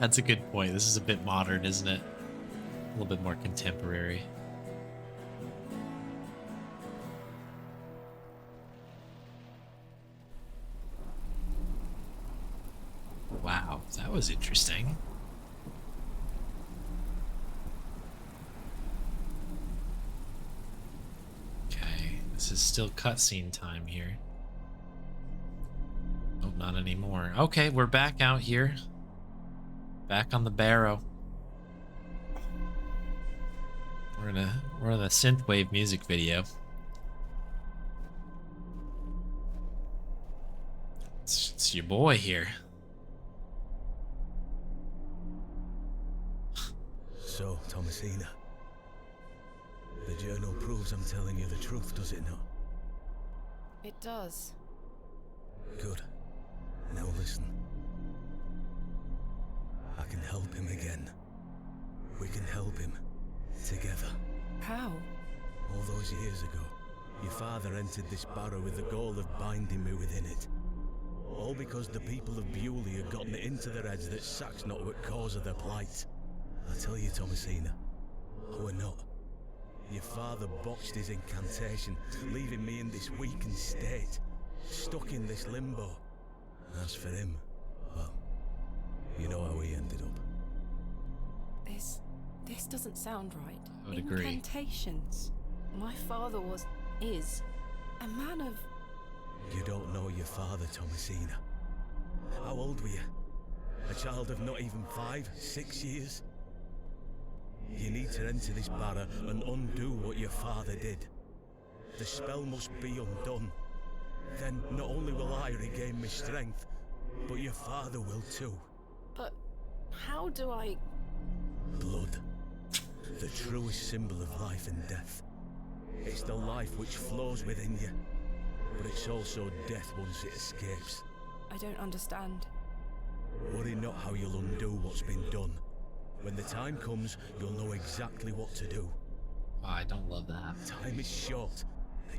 That's a good point. This is a bit modern, isn't it? A little bit more contemporary. Wow, that was interesting. Okay, this is still cutscene time here. Oh, not anymore. Okay, we're back out here. Back on the Barrow. We're in a synthwave music video. It's your boy here. So, Thomasina, the journal proves I'm telling you the truth, does it not? It does. Good. Now listen. I can help him again. We can help him. Together. How? All those years ago, Your father entered this barrow with the goal of binding me within it. All because the people of Bewley had gotten it into their heads that Sack's not what cause of their plight. I tell you, Thomasina, I were not. Your father botched his incantation, leaving me in this weakened state, stuck in this limbo. As for him, well, you know how he ended up. This doesn't sound right. I would agree. Incantations. My father is a man of... You don't know your father, Thomasina. How old were you? A child of not even 5, 6 years? You need to enter this barrow and undo what your father did. The spell must be undone. Then not only will I regain my strength, but your father will too. But how do I... Blood. The truest symbol of life and death. It's the life which flows within you, but it's also death once it escapes. I don't understand. Worry not how you'll undo what's been done. When the time comes, you'll know exactly what to do. Oh, I don't love that. Time is short.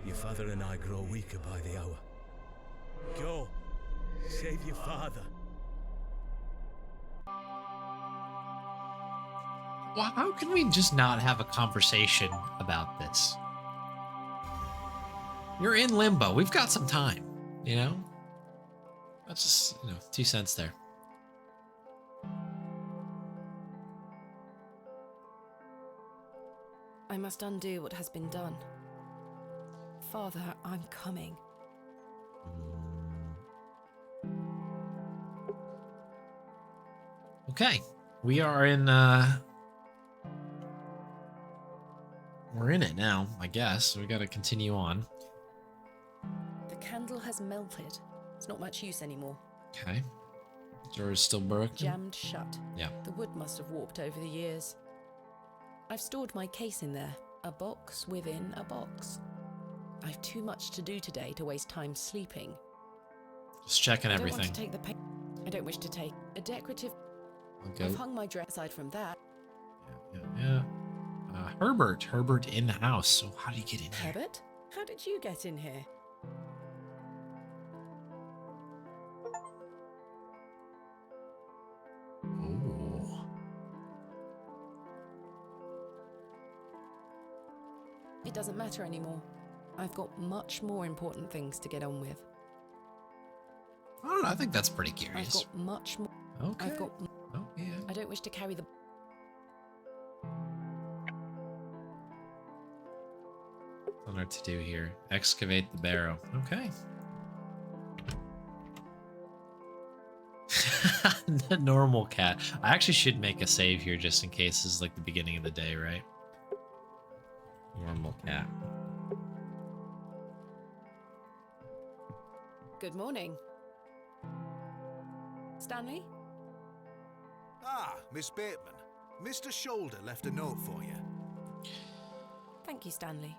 Your father and I grow weaker by the hour. Go. Save your father. Well, how can we just not have a conversation about this? You're in limbo. We've got some time, you know? That's just, 2 cents there. I must undo what has been done. Father, I'm coming. Okay. We are in, we're in it now, I guess. So we gotta continue on. The candle has melted. It's not much use anymore. Okay. Door is still broken. Jammed shut. Yeah. The wood must have warped over the years. I've stored my case in there. A box within a box. I've too much to do today to waste time sleeping. Just checking I don't everything. want to take the I don't wish to take a decorative... Okay. I've hung my dress aside from that. Yeah. Herbert in the house. So how did he get in here? Herbert? How did you get in here? Ooh. It doesn't matter anymore. I've got much more important things to get on with. I don't know. I think that's pretty I've curious. got much more. Okay. I've got... Oh, yeah. I don't wish to carry the... On our to-do here. Excavate the barrow. Okay. The normal cat. I actually should make a save here just in case this is like the beginning of the day, right? Normal cat. Good morning. Stanley? Ah, Miss Bateman. Mr. Shoulder left a note for you. Thank you, Stanley.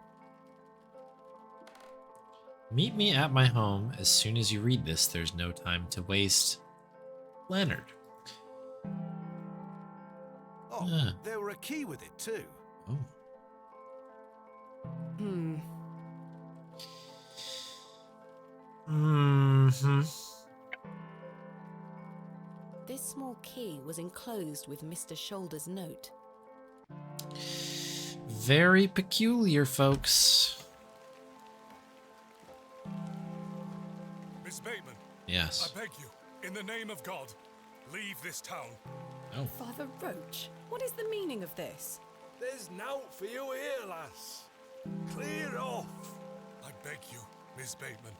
Meet me at my home as soon as you read this. There's no time to waste. Leonard. Oh, Yeah. there were a key with it too. Oh. Mm-hmm. This small key was enclosed with Mr. Shoulder's note. Very peculiar, folks. Miss Bateman. Yes. I beg you, in the name of God, leave this town. Oh. Father Roach, what is the meaning of this? There's nought for you here, lass. Clear off. I beg you, Miss Bateman.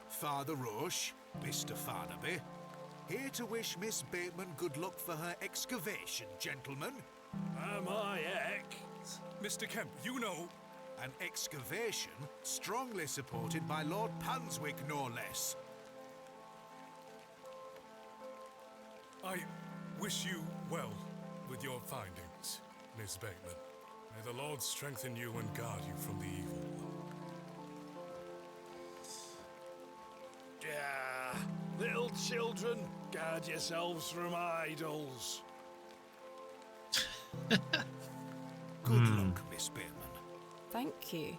Father Roche, Mr. Farnaby, here to wish Miss Bateman good luck for her excavation, gentlemen. Am I heck? Mr. Kemp, you know... An excavation strongly supported by Lord Panswick, no less. I wish you well with your findings, Miss Bateman. May the Lord strengthen you and guard you from the evil one. Yeah, little children, guard yourselves from idols. Good luck, Miss Bateman. Thank you.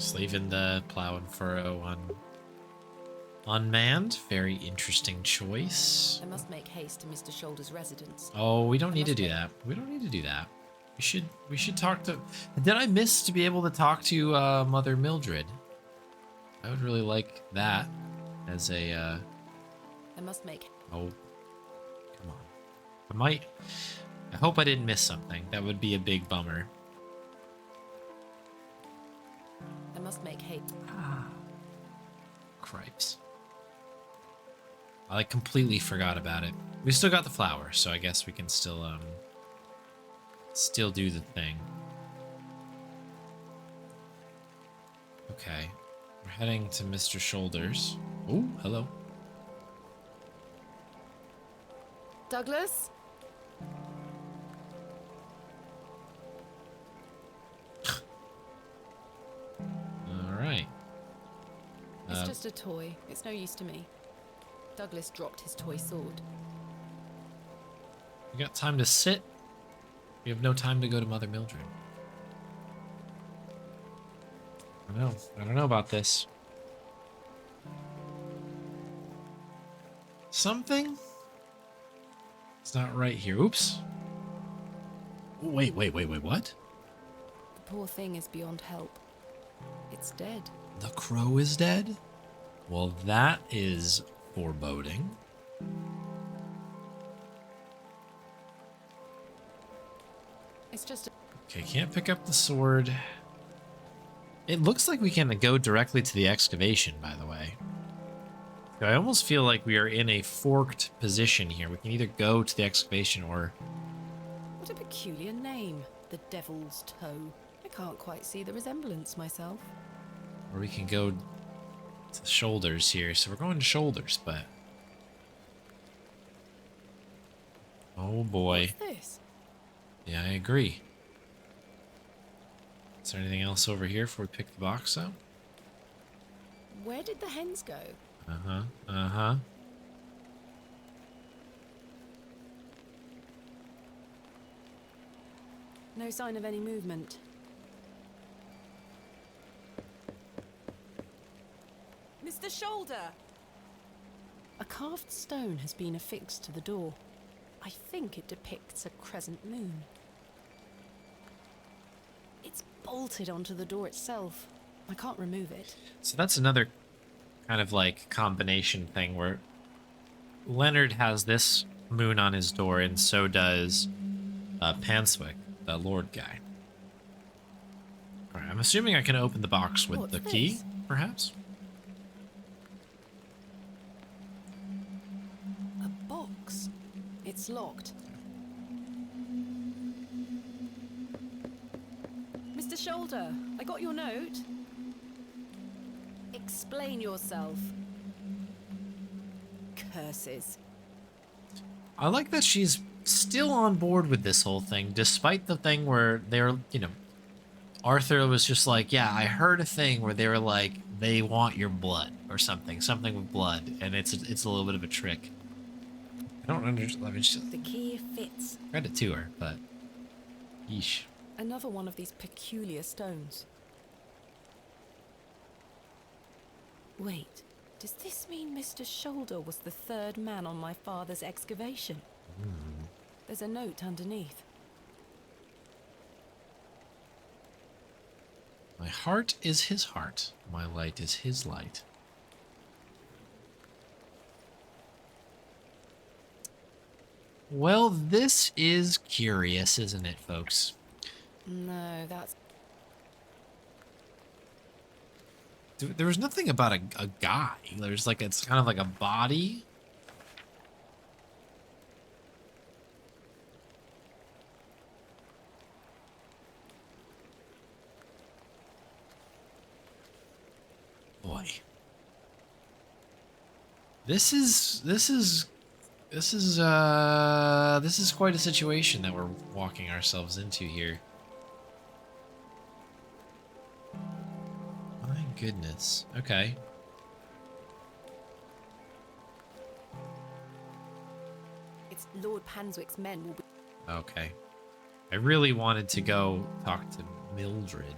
Just leaving the plow and furrow unmanned. Very interesting choice. I must make haste to Mr. Shoulder's residence. Oh, we don't need to do that. We don't need to do that. We should talk to... Did I miss to be able to talk to Mother Mildred? I would really like that as a... I must make... Oh, come on. I hope I didn't miss something. That would be a big bummer. I must make haste. Ah. Cripes. I like completely forgot about it. We still got the flower, so I guess we can still do the thing. Okay. We're heading to Mr. Shoulders. Oh, hello. Douglas? All right. It's just a toy. It's no use to me. Douglas dropped his toy sword. We got time to sit. We have no time to go to Mother Mildred. I don't know about this. Something? It's not right here. Oops. Wait, what? The poor thing is beyond help. It's dead. The crow is dead? Well, that is foreboding. It's just a... Okay, can't pick up the sword. It looks like we can go directly to the excavation, by the way. I almost feel like we are in a forked position here. We can either go to the excavation or... What a peculiar name. The Devil's Toe. I can't quite see the resemblance myself. Or we can go to the Shoulders here. So we're going to Shoulders, but... Oh boy. What's this? Yeah, I agree. Is there anything else over here before we pick the box up? Where did the hens go? Uh-huh. No sign of any movement. Mr. Shoulder! A carved stone has been affixed to the door. I think it depicts a crescent moon. It's bolted onto the door itself. I can't remove it. So that's another kind of like combination thing where Leonard has this moon on his door and so does Panswick, the Lord guy. Alright, I'm assuming I can open the box with What's the key, this? perhaps? A box. It's locked. Mr. Shoulder, I got your note. Explain yourself. Curses. I like that she's still on board with this whole thing, despite the thing where they're, Arthur was just like, yeah, I heard a thing where they were like, they want your blood or something with blood, and it's a little bit of a trick. I don't understand. I mean, just The key fits. credit to her, but yeesh. Another one of these peculiar stones. Wait, does this mean Mr. Shoulder was the third man on my father's excavation? There's a note underneath. My heart is his heart. My light is his light. Well, this is curious, isn't it, folks? No, that's... There was nothing about a guy. There's like, it's kind of like a body. Boy. This is quite a situation that we're walking ourselves into here. My goodness. Okay. It's Lord Panswick's men will be... Okay. I really wanted to go talk to Mildred.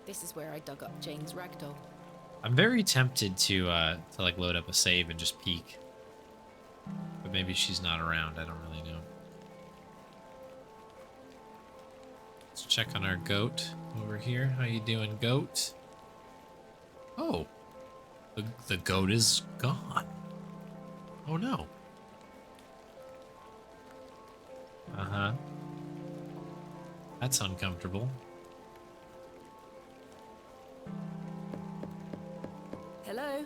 This is where I dug up Jane's ragdoll. I'm very tempted to like load up a save and just peek. But maybe she's not around. I don't really know. Let's check on our goat over here. How you doing, goat? Oh, the goat is gone. Oh no. Uh-huh. That's uncomfortable. Hello?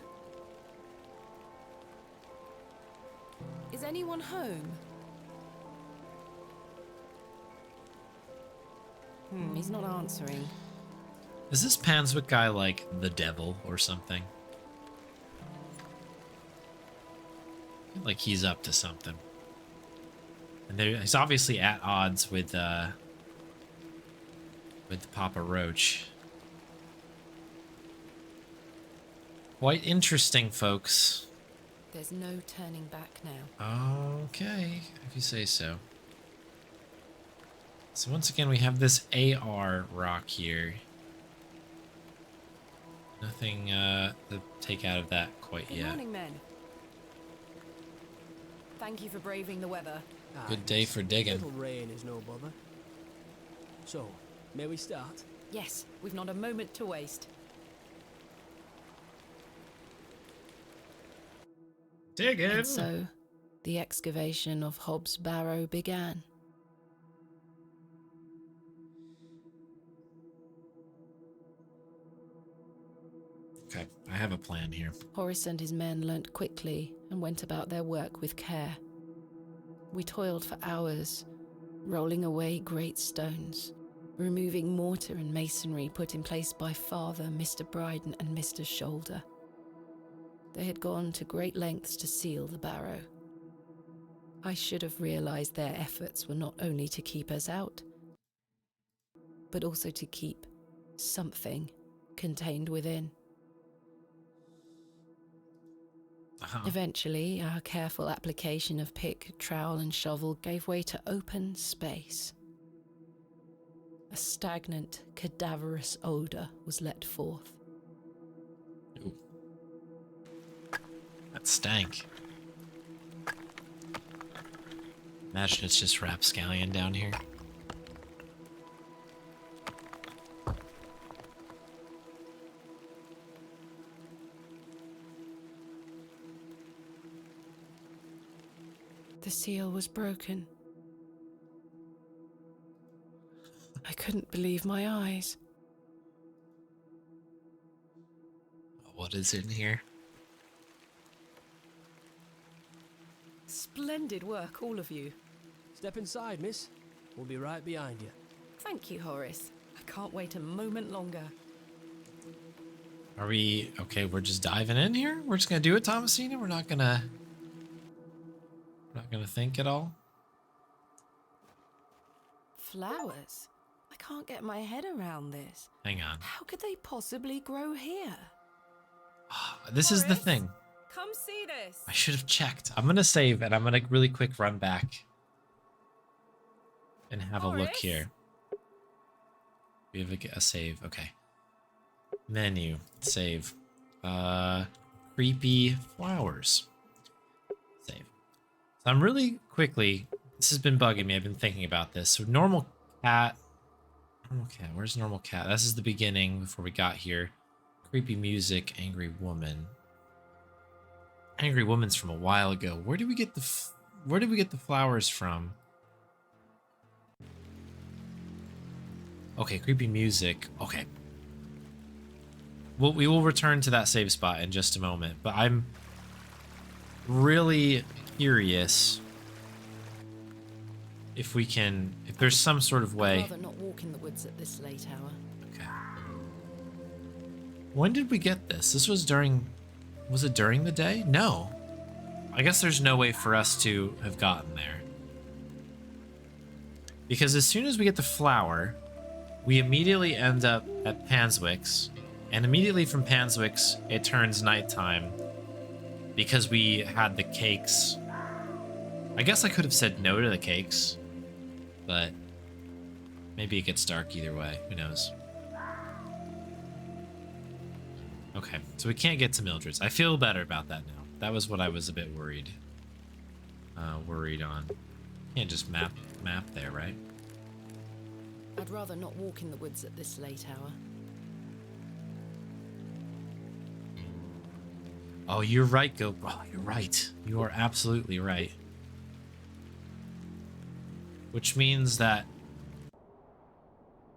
Is anyone home? He's not answering. Is this Panswick guy like the devil or something? I feel like he's up to something. And he's obviously at odds with Papa Roach. Quite interesting, folks. There's no turning back now. Okay, if you say so. So once again, we have this AR rock here. Nothing to take out of that quite Good yet. morning, men. Thank you for braving the weather. Good day for digging. Little rain is no bother. So, may we start? Yes, we've not a moment to waste. Digging. And so, the excavation of Hobbs Barrow began. Okay, I have a plan here. Horace and his men learnt quickly and went about their work with care. We toiled for hours, rolling away great stones, removing mortar and masonry put in place by Father, Mr. Bryden and Mr. Shoulder. They had gone to great lengths to seal the barrow. I should have realized their efforts were not only to keep us out, but also to keep something contained within. Eventually, our careful application of pick, trowel, and shovel gave way to open space. A stagnant, cadaverous odor was let forth. Ooh. That stank. Imagine it's just rapscallion down here. The seal was broken. I couldn't believe my eyes. What is in here? Splendid work, all of you. Step inside, miss. We'll be right behind you. Thank you, Horace. I can't wait a moment longer. Are we... Okay, we're just diving in here? We're just gonna do it, Thomasina? We're not gonna think at all? Flowers? I can't get my head around this. Hang on. How could they possibly grow here? This is the thing. Come see this. I should have checked. I'm gonna save and I'm gonna really quick run back and have a look here. We have a save. Okay. Menu. Save. Creepy flowers. Save. So I'm really quickly... This has been bugging me. I've been thinking about this. So normal cat. Normal cat. Where's normal cat? This is the beginning before we got here. Creepy music. Angry woman. Angry woman's from a while ago. Where did we get the flowers from? Okay, creepy music. Okay. Well, we will return to that save spot in just a moment, but I'm really curious if there's some sort of way. I'd rather not walk in the woods at this late hour. Okay. When did we get this? This was was it during the day? No. I guess there's no way for us to have gotten there. Because as soon as we get the flower, we immediately end up at Panswick's, and immediately from Panswick's, it turns nighttime because we had the cakes. I guess I could have said no to the cakes, but maybe it gets dark either way. Who knows? Okay, so we can't get to Mildred's. I feel better about that now. That was what I was a bit worried on. Can't just map there, right? I'd rather not walk in the woods at this late hour. Oh, you're right, Gil. Oh, you're right. You are absolutely right. Which means that...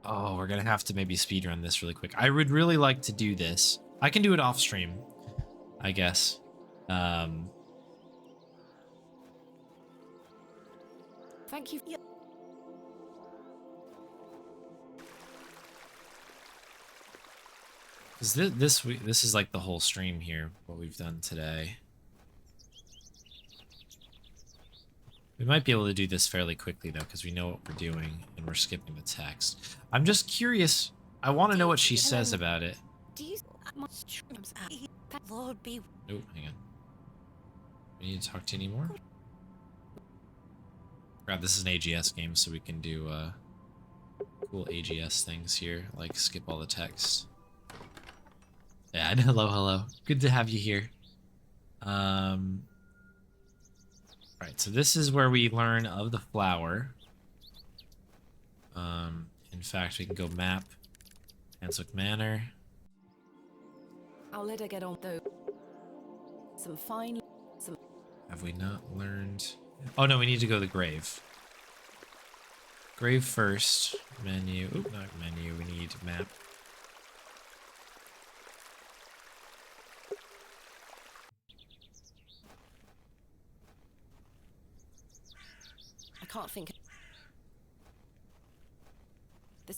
Oh, we're gonna have to maybe speedrun this really quick. I would really like to do this. I can do it off stream, I guess. Thank you. Because this is like the whole stream here, what we've done today. We might be able to do this fairly quickly, though, because we know what we're doing, and we're skipping the text. I'm just curious. I want to know what she says about it. Do you... Lord be... Oh, hang on. We need to talk to you anymore? God, this is an AGS game, so we can do cool AGS things here, like skip all the text. Yeah, hello. Good to have you here. Right, so this is where we learn of the flower. In fact, we can go map Hanswick Manor. I'll let her get on though. Have we not learned? Oh no, we need to go to the grave. Grave first. Menu. Oop, not menu. We need map. I can't think. The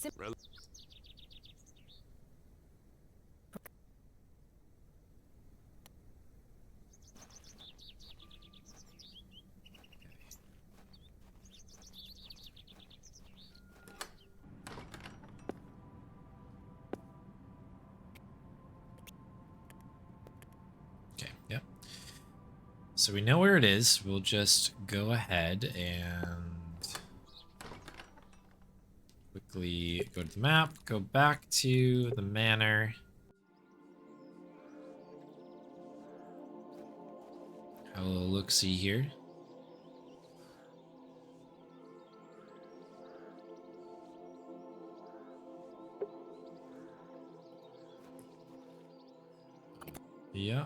Yep. So we know where it is. We'll just go ahead and quickly go to the map, go back to the manor. Have a little look-see here. Yeah.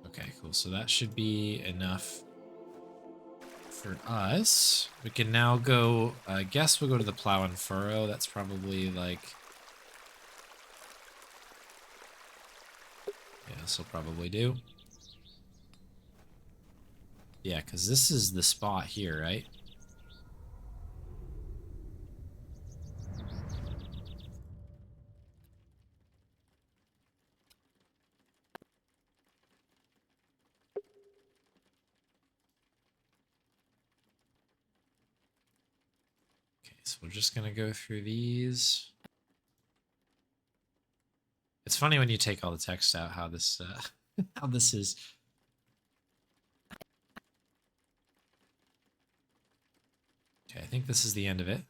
Okay, cool. So that should be enough for us. We can now go, I guess we'll go to the plow and furrow. That's probably like... Yeah, this will probably do. Yeah, because this is the spot here, right? So we're just gonna go through these. It's funny when you take all the text out how this how this is. Okay, I think this is the end of it.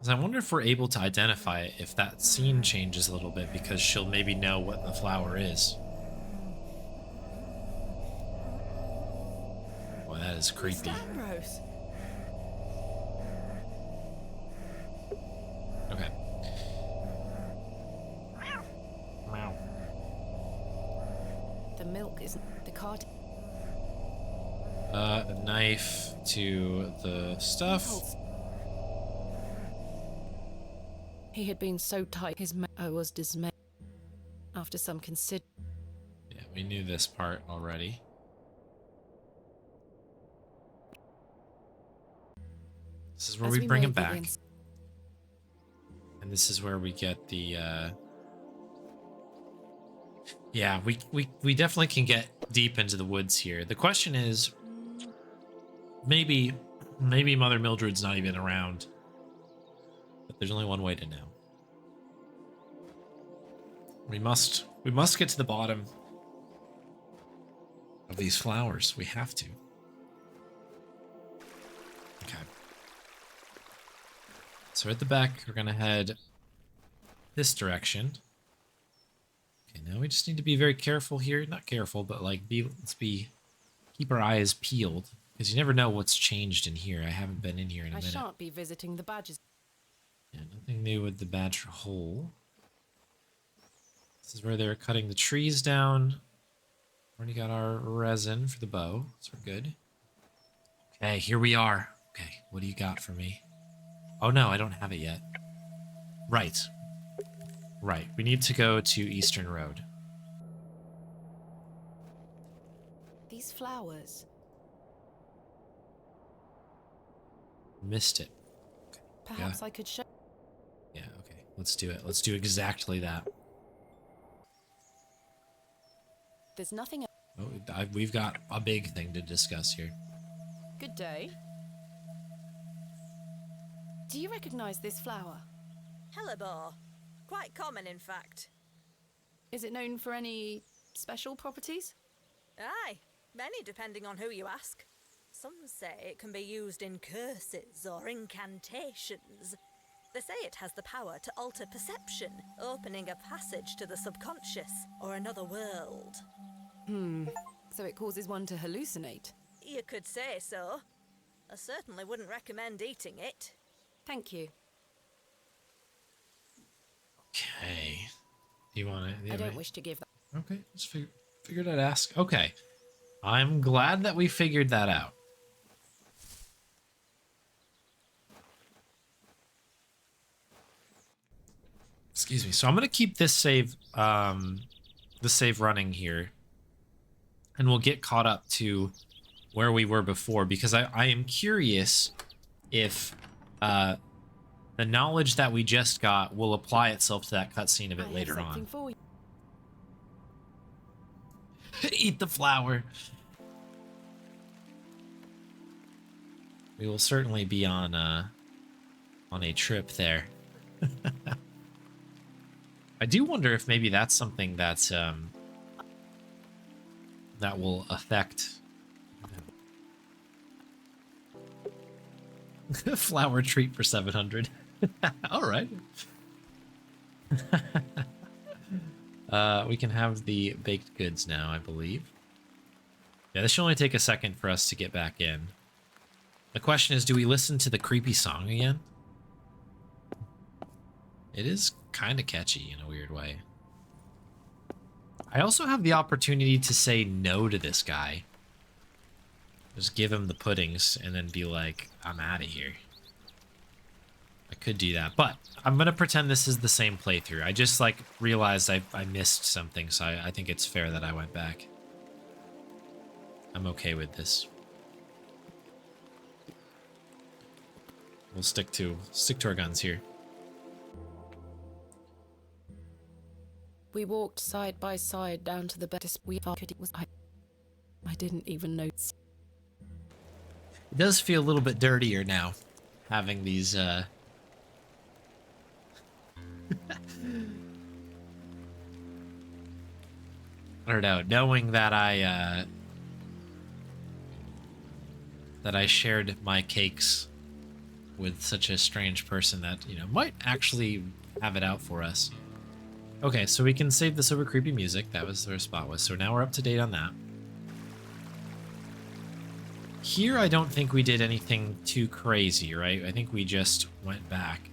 I wonder if we're able to identify it if that scene changes a little bit, because she'll maybe know what the flower is. Boy, that is creepy. Okay. Meow. The milk isn't the cart. A knife to the stuff. He had been so tight, I was dismayed. After some Yeah, we knew this part already. This is where we bring him back. And this is where we get the, Yeah, we definitely can get deep into the woods here. The question is, maybe Mother Mildred's not even around. But there's only one way to know. We must get to the bottom of these flowers. We have to. Okay. So at the back, we're gonna head this direction. Okay, now we just need to be very careful here. Not careful, but like keep our eyes peeled. Because you never know what's changed in here. I haven't been in here in a minute. I shan't be visiting the badgers. Yeah, nothing new with the badger hole. This is where they're cutting the trees down. Already got our resin for the bow, so we're good. Okay, here we are. Okay, what do you got for me? Oh no, I don't have it yet. Right. Right, we need to go to Eastern Road. These flowers. Missed it. Okay. Perhaps I could show. Yeah, okay. Let's do it. Let's do exactly that. There's nothing else. Oh, we've got a big thing to discuss here. Good day. Do you recognize this flower? Hellebore. Quite common, in fact. Is it known for any special properties? Aye, many depending on who you ask. Some say it can be used in curses or incantations. They say it has the power to alter perception, opening a passage to the subconscious or another world. So it causes one to hallucinate? You could say so. I certainly wouldn't recommend eating it. Thank you. Okay. Do you want to... I don't wish to give that. Okay, just figured I'd ask. Okay. I'm glad that we figured that out. Excuse me. So I'm going to keep this save running here. And we'll get caught up to where we were before, because I am curious if the knowledge that we just got will apply itself to that cutscene a bit later on. Eat the flower. We will certainly be on a trip there. I do wonder if maybe that's something that's that will affect flower treat for 700. All right. We can have the baked goods now, I believe. Yeah, this should only take a second for us to get back in. The question is, do we listen to the creepy song again? It is kind of catchy in a weird way. I also have the opportunity to say no to this guy. Just give him the puddings and then be like, I'm out of here. I could do that, but I'm going to pretend this is the same playthrough. I just like realized I missed something, so I think it's fair that I went back. I'm okay with this. We'll stick to our guns here. We walked side by side down to the bed. I didn't even notice. It does feel a little bit dirtier now, having these I don't know, knowing that I shared my cakes with such a strange person that, you know, might actually have it out for us. Okay, so we can save this over creepy music. That was where our spot was. So now we're up to date on that. Here, I don't think we did anything too crazy, right? I think we just went back.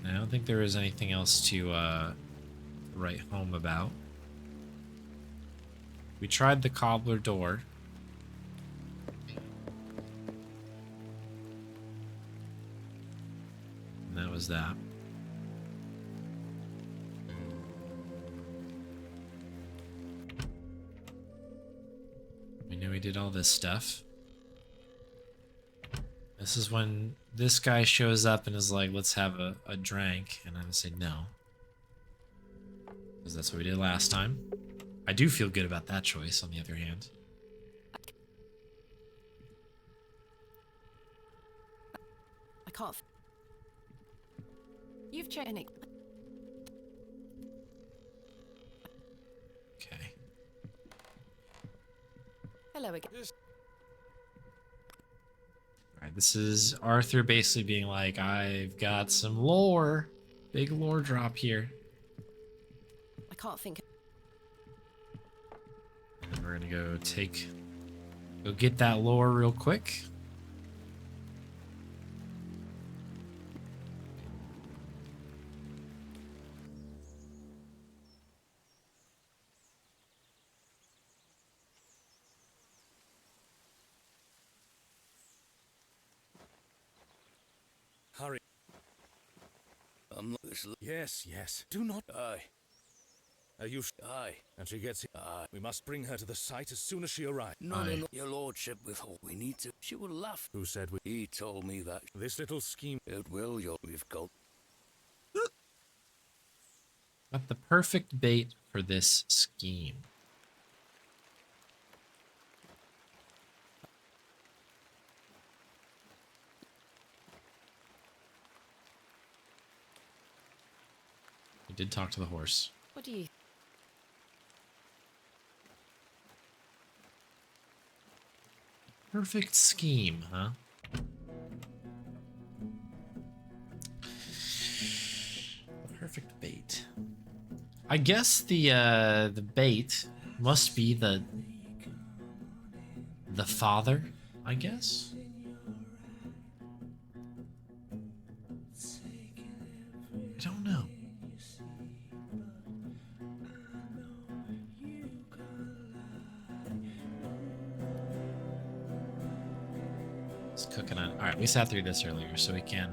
I don't think there was anything else to write home about. We tried the cobbler door. And that was that. We knew we did all this stuff. This is when this guy shows up and is like, let's have a drink. And I'm gonna say no. Because that's what we did last time. I do feel good about that choice, on the other hand. can't. You've chosen it. Okay. Hello again. Alright, this is Arthur basically being like, I've got some lore. Big lore drop here. I can't think. And then we're gonna go get that lore real quick. Hurry. Yes, yes. Do not. Aye. Are you? Aye. And she gets. Aye. We must bring her to the site as soon as she arrives. No, no, no. Your lordship with her. We need to. She will laugh. Who said we? He told me that. This little scheme. It will, we've got. Got the perfect bait for this scheme. We did talk to the horse. What do you? Perfect scheme, huh? Perfect bait. I guess the bait must be the father, I guess. I don't know. It's cooking on. All right, we sat through this earlier, so we can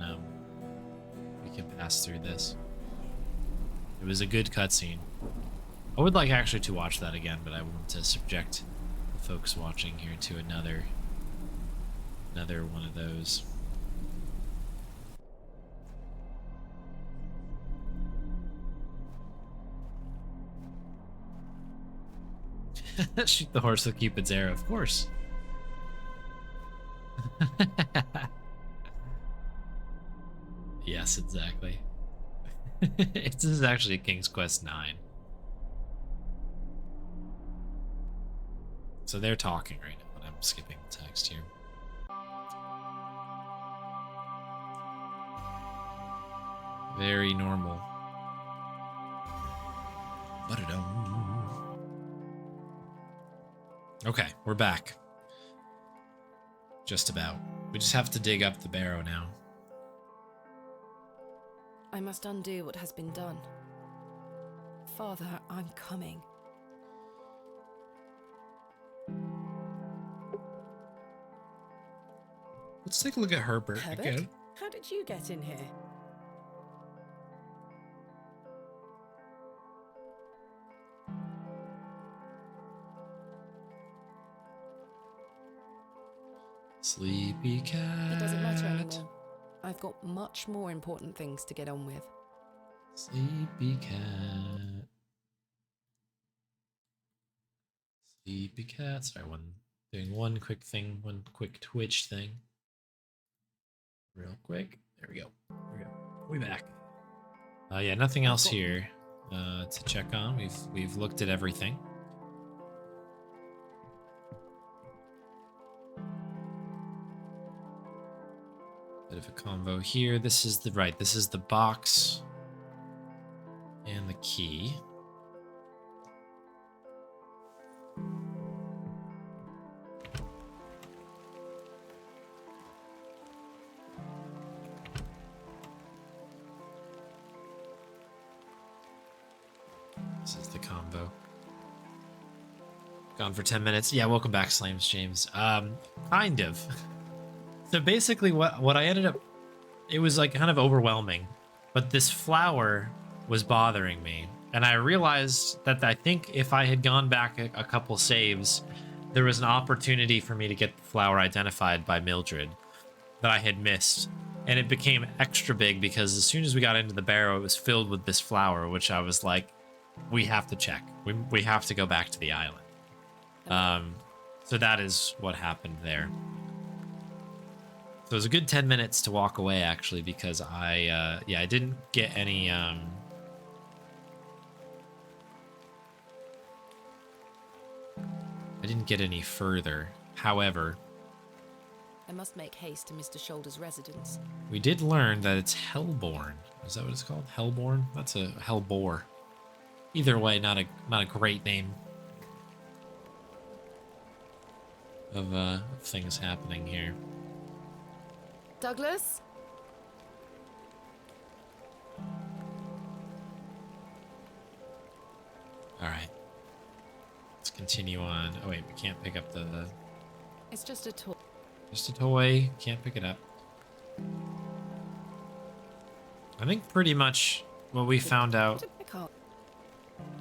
pass through this. It was a good cutscene. I would like actually to watch that again, but I want to subject the folks watching here to another one of those. Shoot the horse with Cupid's arrow, of course. Yes, exactly. This is actually King's Quest 9. So they're talking right now, but I'm skipping the text here. Very normal. Okay, we're back. Just about. We just have to dig up the Barrow now. I must undo what has been done. Father, I'm coming. Let's take a look at Herbert again. How did you get in here? Sleepy cat. It doesn't matter anymore. I've got much more important things to get on with. Sleepy cat. Sleepy cat. Sorry, doing one quick thing, one quick Twitch thing. Real quick. There we go. We back. Yeah, nothing else here to check on. We've looked at everything. Bit of a convo here. This is the box and the key. This is the combo. Gone for 10 minutes. Yeah, welcome back, Slams James. Kind of. So basically what I ended up, it was like kind of overwhelming, but this flower was bothering me. And I realized that I think if I had gone back a couple saves, there was an opportunity for me to get the flower identified by Mildred that I had missed. And it became extra big because as soon as we got into the Barrow, it was filled with this flower, which I was like, we have to check. We have to go back to the island. So that is what happened there. So it was a good 10 minutes to walk away, actually, because I didn't get any, I didn't get any further. However, I must make haste to Mr. Shoulder's residence. we did learn that it's Hellborn. Is that what it's called? Hellborn? That's a Hellbore. Either way, not a great name of things happening here. Douglas? All right. Let's continue on. Oh wait, we can't pick up the. It's just a toy. Just a toy. Can't pick it up. I think pretty much what we found out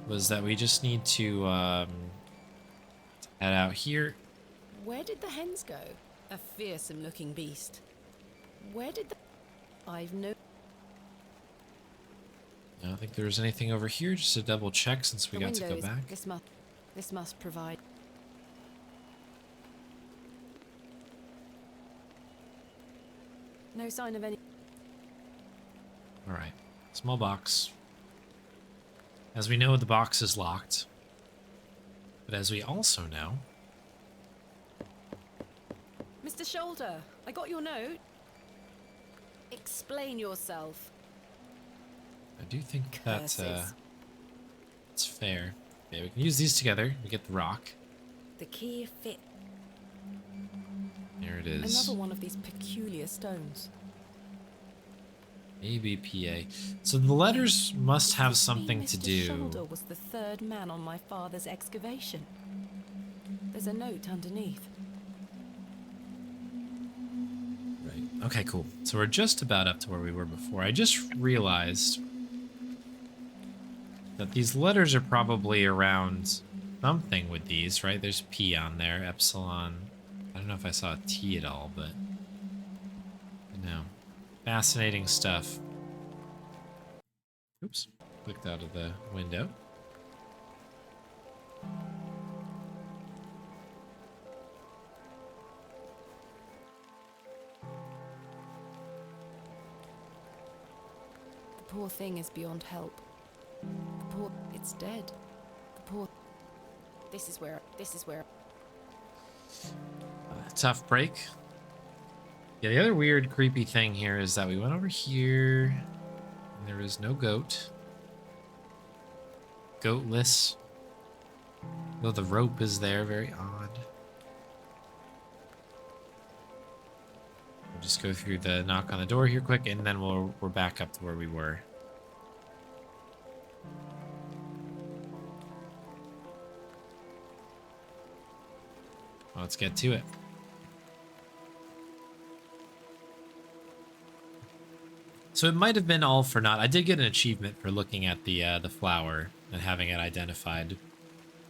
was that we just need to head out here. Where did the hens go? A fearsome looking beast. Where did the... I've no... I don't think there was anything over here, just to double check since we got to go back. This must provide... No sign of any... Alright. Small box. As we know, the box is locked. But as we also know... Mr. Shoulder, I got your note. Explain yourself. I do think that, it's fair. Yeah, we can use these together. We get the rock. The key fit. There it is. Another one of these peculiar stones. ABPA. So the letters must have something to do. Mr. Shoulder was the third man on my father's excavation. There's a note underneath. Right. Okay, cool. So we're just about up to where we were before. I just realized that these letters are probably around something with these, right? There's P on there, Epsilon. I don't know if I saw a T at all, but no. Fascinating stuff. Oops. Clicked out of the window. The poor thing is beyond help. The poor... It's dead. The poor... This is where... Tough break. Yeah, the other weird, creepy thing here is that we went over here, and there is no goat. Goatless. Though the rope is there, very odd. We'll just go through the knock on the door here quick, and then we're back up to where we were. Well, let's get to it. So it might have been all for naught. I did get an achievement for looking at the flower and having it identified.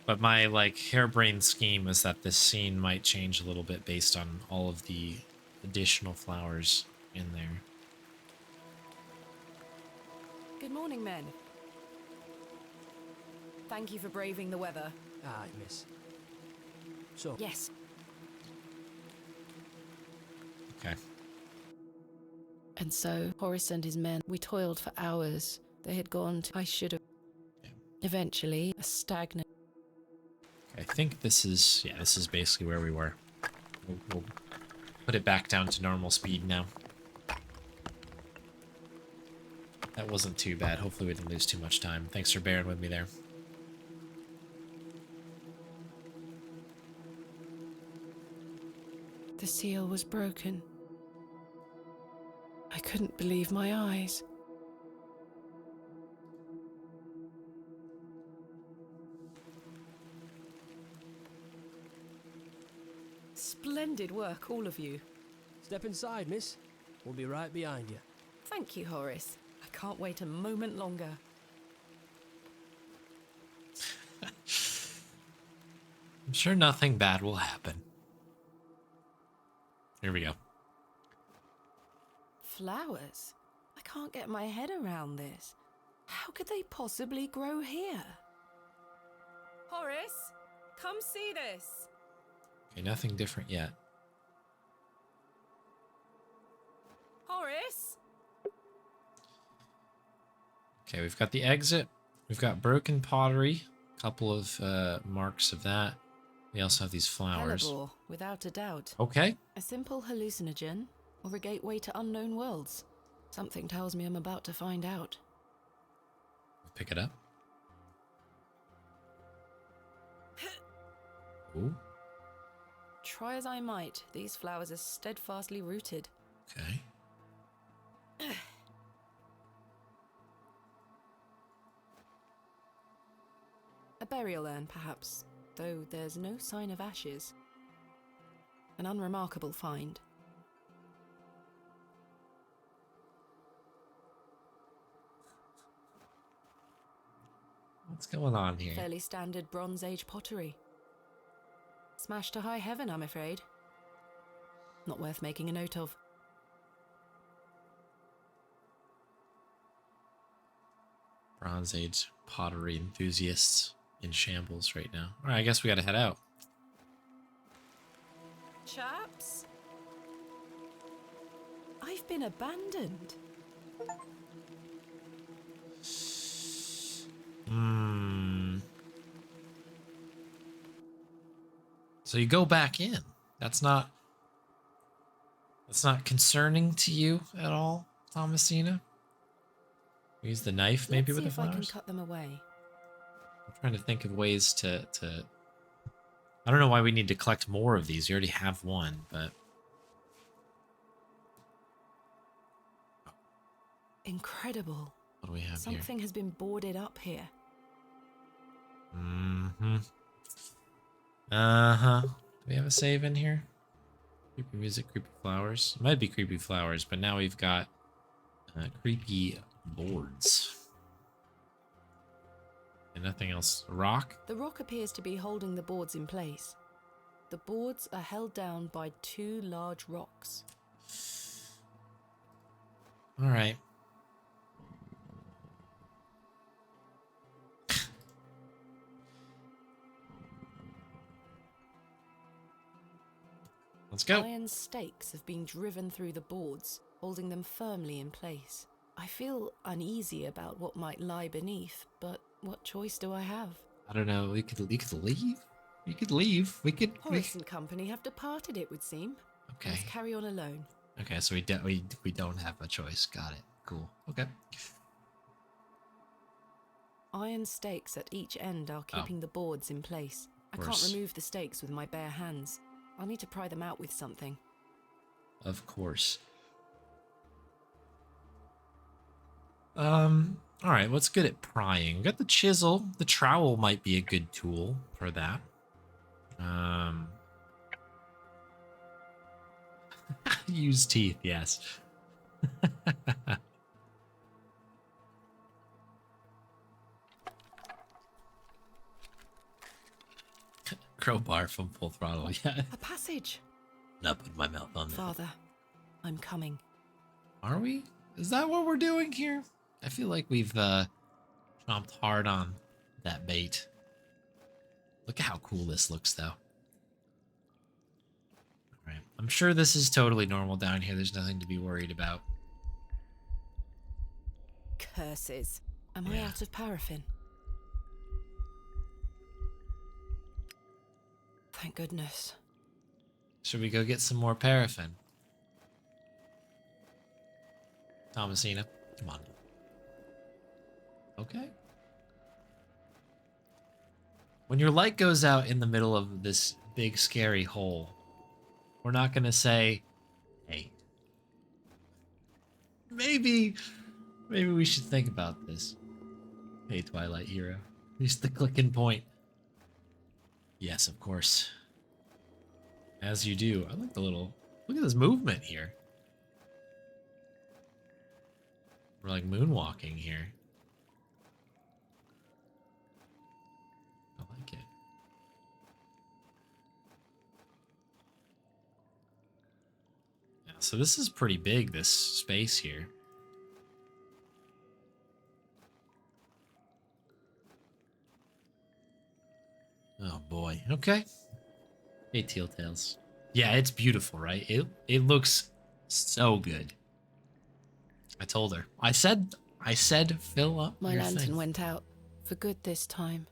But my harebrained scheme was that this scene might change a little bit based on all of the additional flowers in there. Good morning, men. Thank you for braving the weather. Aye, miss. So... Yes. Okay. And so, Horace and his men, we toiled for hours. They had gone to... I should have... Eventually, a stagnant... I think this is... Yeah, this is basically where we were. We'll put it back down to normal speed now. That wasn't too bad. Hopefully we didn't lose too much time. Thanks for bearing with me there. The seal was broken. I couldn't believe my eyes. Splendid work, all of you. Step inside, miss. We'll be right behind you. Thank you, Horace. I can't wait a moment longer. I'm sure nothing bad will happen. Here we go. Flowers? I can't get my head around this. How could they possibly grow here? Horace, come see this. Okay, nothing different yet. Horace? Okay, we've got the exit. We've got broken pottery. A couple of marks of that. We also have these flowers. Hellebore, without a doubt. Okay. A simple hallucinogen or a gateway to unknown worlds. Something tells me I'm about to find out. Pick it up. Ooh. Try as I might, these flowers are steadfastly rooted. Okay. A burial urn, perhaps, though there's no sign of ashes. An unremarkable find. What's going on here? Fairly standard Bronze Age pottery. Smashed to high heaven, I'm afraid. Not worth making a note of. Bronze Age pottery enthusiasts in shambles right now. All right, I guess we gotta head out. Chaps? I've been abandoned. So you go back in. That's not concerning to you at all, Thomasina? Use the knife maybe with the Let's see if I can flowers? cut them away. I'm trying to think of ways to I don't know why we need to collect more of these. You already have one, but Incredible. what do we have Something has been boarded up here. here? Mm-hmm. Uh-huh. Do we have a save in here? Creepy music, creepy flowers. It might be creepy flowers, but now we've got creepy boards. And nothing else. A rock? The rock appears to be holding the boards in place. The boards are held down by two large rocks. All right. Let's go. Iron stakes have been driven through the boards, holding them firmly in place. I feel uneasy about what might lie beneath, but what choice do I have? I don't know. You could leave. You could leave. We could. Horace and company have departed, it would seem. Okay. Let's carry on alone. Okay, so we don't have a choice. Got it. Cool. Okay. Iron stakes at each end are keeping the boards in place. I can't remove the stakes with my bare hands. I'll need to pry them out with something. Of course. All right, what's good at prying? We got the chisel. The trowel might be a good tool for that. Use teeth, yes. Crowbar from Full Throttle, yeah. A passage. Not put my mouth on that. Father, I'm coming. Are we? Is that what we're doing here? I feel like we've chomped hard on that bait. Look at how cool this looks, though. All right. I'm sure this is totally normal down here. There's nothing to be worried about. Curses. Am I out of paraffin? Thank goodness. Should we go get some more paraffin? Thomasina, come on. Okay. When your light goes out in the middle of this big scary hole, we're not gonna say, hey, maybe we should think about this. Hey, Twilight Hero. Here's the clicking point. Yes, of course. As you do. I like the little... Look at this movement here. We're like moonwalking here. I like it. Yeah, so this is pretty big, this space here. Oh boy. Okay. Hey, Teal Tails. Yeah, it's beautiful, right? It looks so good. I told her. I said fill up My your lantern thing. went out for good this time.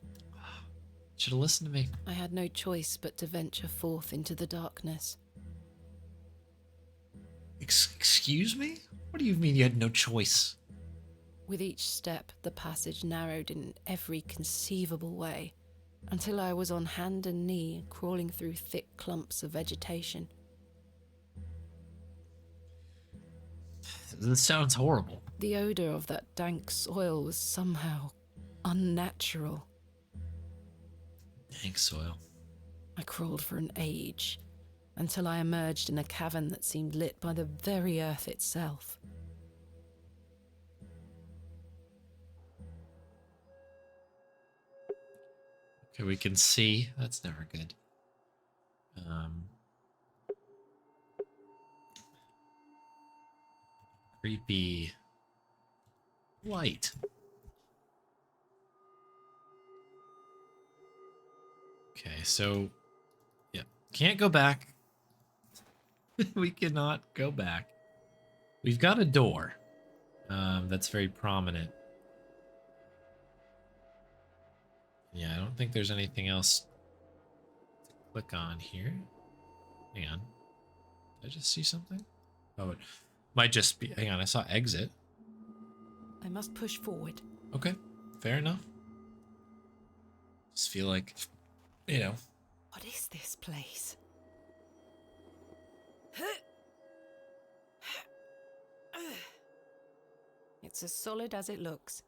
Should have listened to me. I had no choice but to venture forth into the darkness. Excuse me? What do you mean you had no choice? With each step, the passage narrowed in every conceivable way, until I was on hand and knee, crawling through thick clumps of vegetation. This sounds horrible. The odour of that dank soil was somehow unnatural. Dank soil. I crawled for an age, until I emerged in a cavern that seemed lit by the very earth itself. Okay, we can see. That's never good. Creepy light. Okay, so yeah, can't go back. We cannot go back. We've got a door that's very prominent. Yeah, I don't think there's anything else to click on here. Hang on. Did I just see something? Oh, it might just be. Hang on, I saw exit. I must push forward. Okay, fair enough. Just feel like, you know. What is this place? It's as solid as it looks.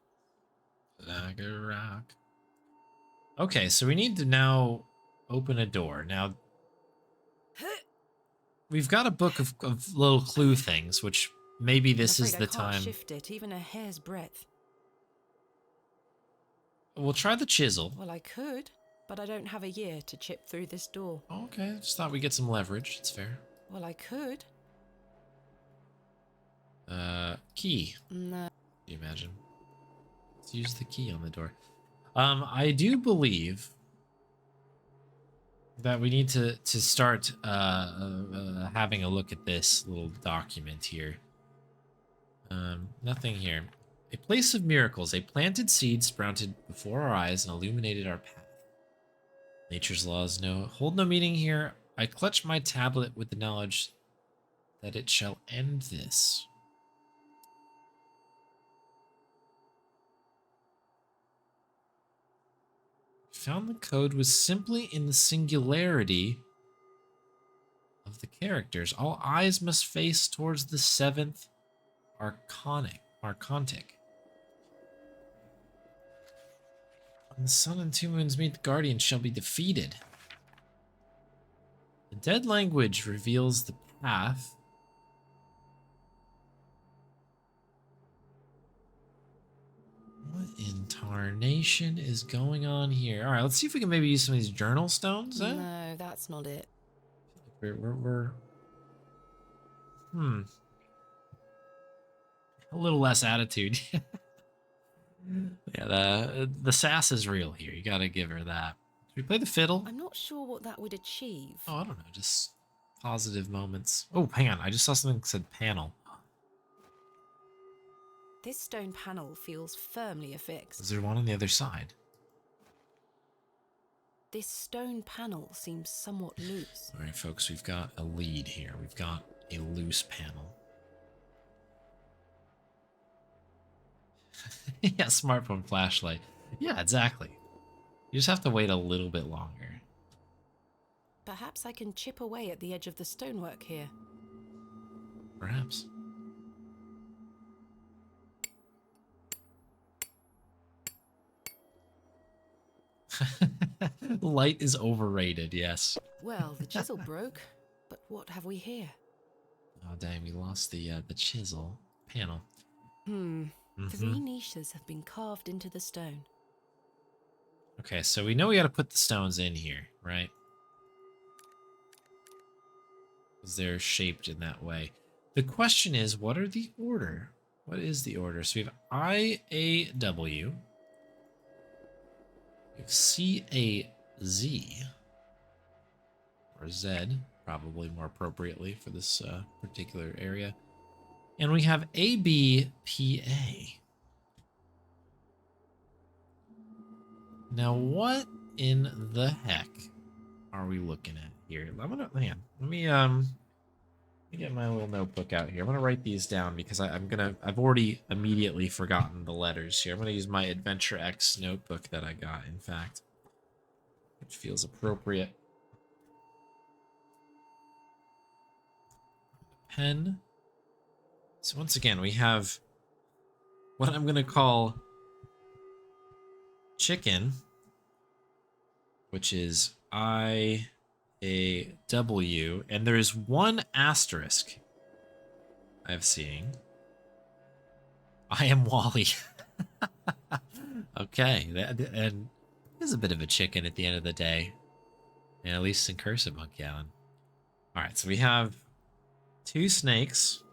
Like a rock. Okay, so we need to now open a door. Now, we've got a book of little clue things, which maybe this is the I can't time. shift it even a hair's breadth. We'll try the chisel. Well, I could, but I don't have a year to chip through this door. Okay, just thought we'd get some leverage. It's fair. Well, I could. Key. No. Can you imagine? Let's use the key on the door. I do believe that we need to start having a look at this little document here. Nothing here. A place of miracles. A planted seed sprouted before our eyes and illuminated our path. Nature's laws hold no meaning here. I clutch my tablet with the knowledge that it shall end this. Found the code was simply in the singularity of the characters. All eyes must face towards the seventh archontic. When the sun and two moons meet, the guardian shall be defeated. The dead language reveals the path. What in tarnation is going on here? All right, let's see if we can maybe use some of these journal stones. No, that's not it. We're a little less attitude. Yeah, the sass is real here. You gotta give her that. Should we play the fiddle? I'm not sure what that would achieve. Oh, I don't know. Just positive moments. Oh, hang on. I just saw something that said panel. This stone panel feels firmly affixed. Is there one on the other side? This stone panel seems somewhat loose. All right, folks, we've got a lead here. We've got a loose panel. Yeah, smartphone flashlight. Yeah, exactly. You just have to wait a little bit longer. Perhaps I can chip away at the edge of the stonework here. Perhaps. Light is overrated, yes. Well, the chisel broke, but what have we here? Oh, dang, we lost the chisel panel. Three niches have been carved into the stone. Okay, so we know we got to put the stones in here, right? Because they're shaped in that way. The question is, what are the order? What is the order? So we have I-A-W. We have C-A-Z. Or Z, probably more appropriately for this particular area. And we have ABPA. Now, what in the heck are we looking at here? Let me get my little notebook out here. I'm gonna write these down because I've already immediately forgotten the letters here. I'm gonna use my Adventure X notebook that I got, in fact, which feels appropriate. Pen. So once again, we have what I'm gonna call chicken, which is IAW, and there's one asterisk I'm seeing. I am Wally. Okay, and there's a bit of a chicken at the end of the day, and at least in cursive, Monkey Island. All right, so we have 2 snakes.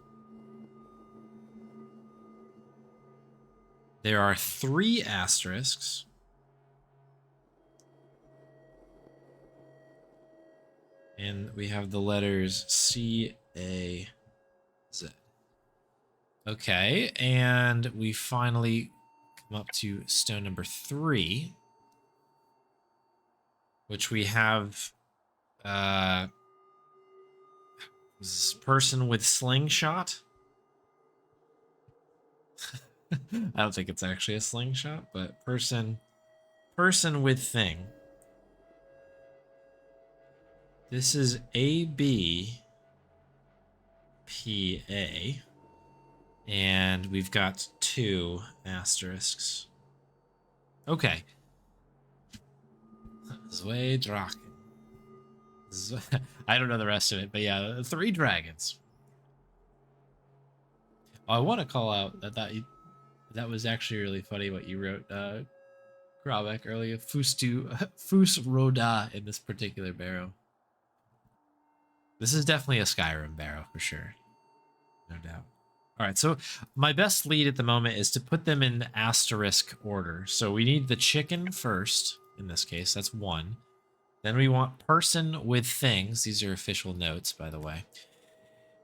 There are 3 asterisks. And we have the letters C, A, Z. Okay, and we finally come up to stone number 3, which we have this person with slingshot. I don't think it's actually a slingshot, but person with thing. This is ABPA, and we've got 2 asterisks. Okay. Zwei Drachen. I don't know the rest of it, but yeah, 3 dragons. Oh, I want to call out that was actually really funny what you wrote, Grabek, earlier. Fus Roda in this particular barrow. This is definitely a Skyrim barrow for sure. No doubt. All right, so my best lead at the moment is to put them in asterisk order. So we need the chicken first, in this case. That's 1. Then we want person with things. These are official notes, by the way.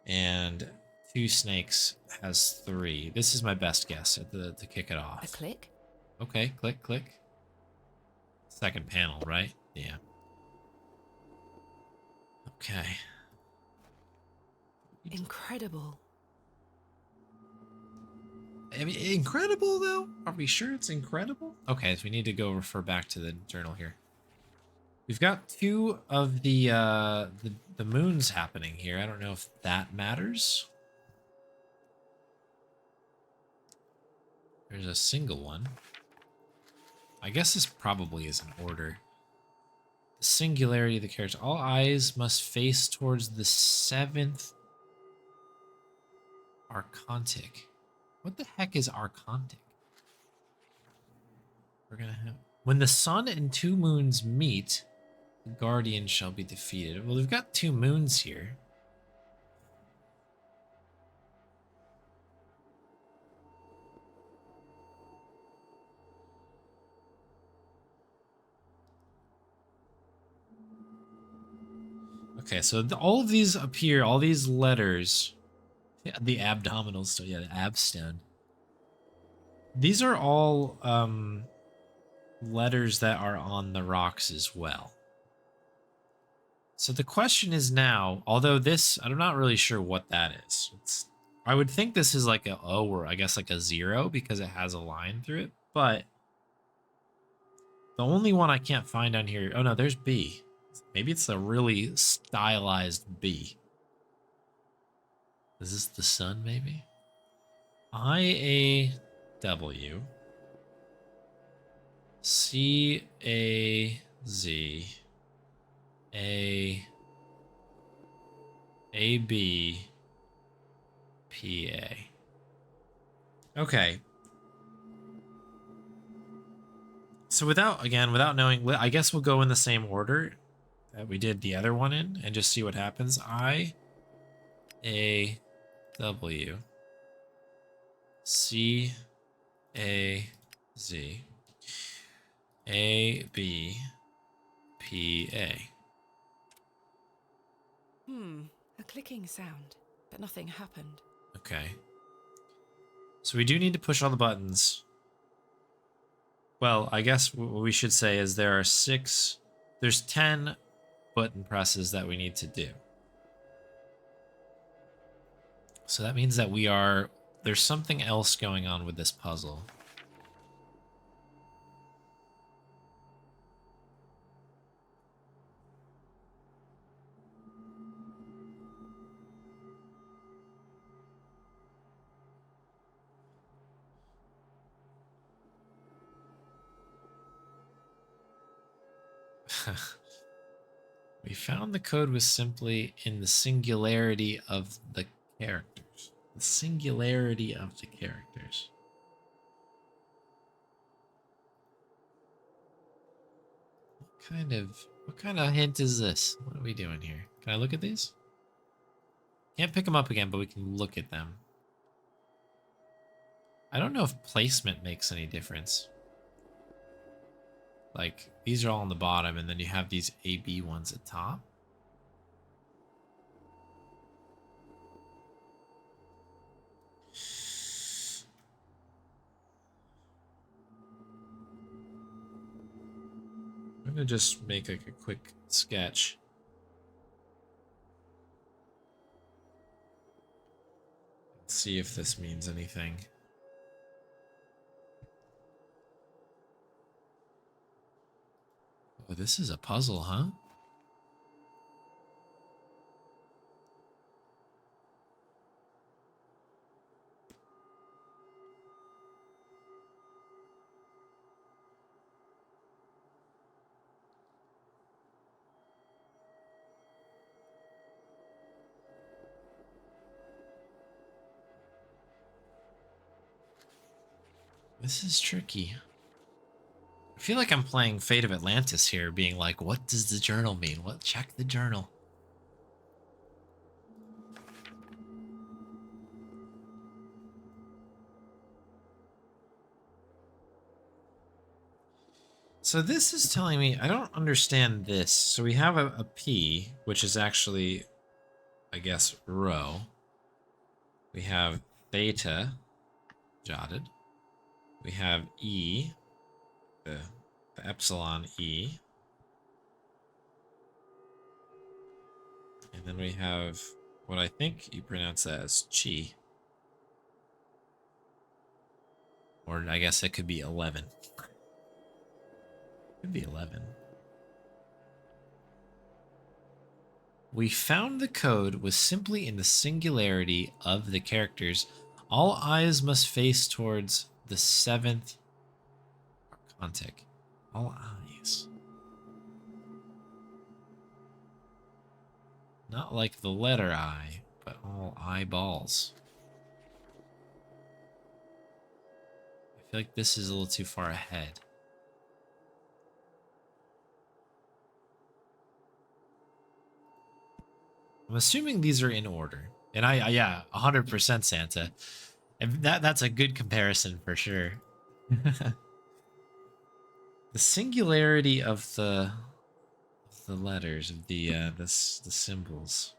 And 2 snakes has 3. This is my best guess to kick it off. A click? Okay, click, click. Second panel, right? Yeah. Okay. Incredible. I mean, incredible, though? Are we sure it's incredible? Okay, so we need to go refer back to the journal here. We've got 2 of the moons happening here. I don't know if that matters. There's a single one. I guess this probably is in order. The singularity of the character. All eyes must face towards the 7th Archontic. What the heck is Archontic? We're gonna have... When the sun and 2 moons meet, the guardian shall be defeated. Well, we've got 2 moons here. Okay, so all of these appear, all these letters, yeah, the abdominal stone, yeah, the ab stone. These are all letters that are on the rocks as well. So the question is now, although this, I'm not really sure what that is. I would think this is like a O or I guess like a 0 because it has a line through it, but the only one I can't find on here, oh no, there's B. Maybe it's a really stylized B. Is this the sun, maybe? IAW CAZ ABPA. Okay. So without knowing, I guess we'll go in the same order that we did the other one in and just see what happens. IAW CAZ ABPA. A clicking sound, but nothing happened. A Okay. So we do need to push all the buttons. Well, I guess what we should say is there's 10 button presses that we need to do. So that means that there's something else going on with this puzzle. We found the code was simply in the singularity of the characters. The singularity of the characters. What kind of hint is this? What are we doing here? Can I look at these? Can't pick them up again, but we can look at them. I don't know if placement makes any difference. Like, these are all on the bottom, and then you have these AB ones at top. I'm gonna just make like a quick sketch. See if this means anything. Oh, this is a puzzle, huh? This is tricky. I feel like I'm playing Fate of Atlantis here, being like, what does the journal mean? What? Check the journal. So this is telling me, I don't understand this. So we have a P, which is actually, I guess, rho. We have theta, jotted. We have E, the epsilon E. And then we have what I think you pronounce as chi. Or I guess it could be 11. Could be 11. We found the code was simply in the singularity of the characters. All eyes must face towards the 7th archontic. All eyes. Not like the letter I, but all eyeballs. I feel like this is a little too far ahead. I'm assuming these are in order. And yeah, 100% Santa. And that's a good comparison for sure. The singularity of the letters, of the symbols.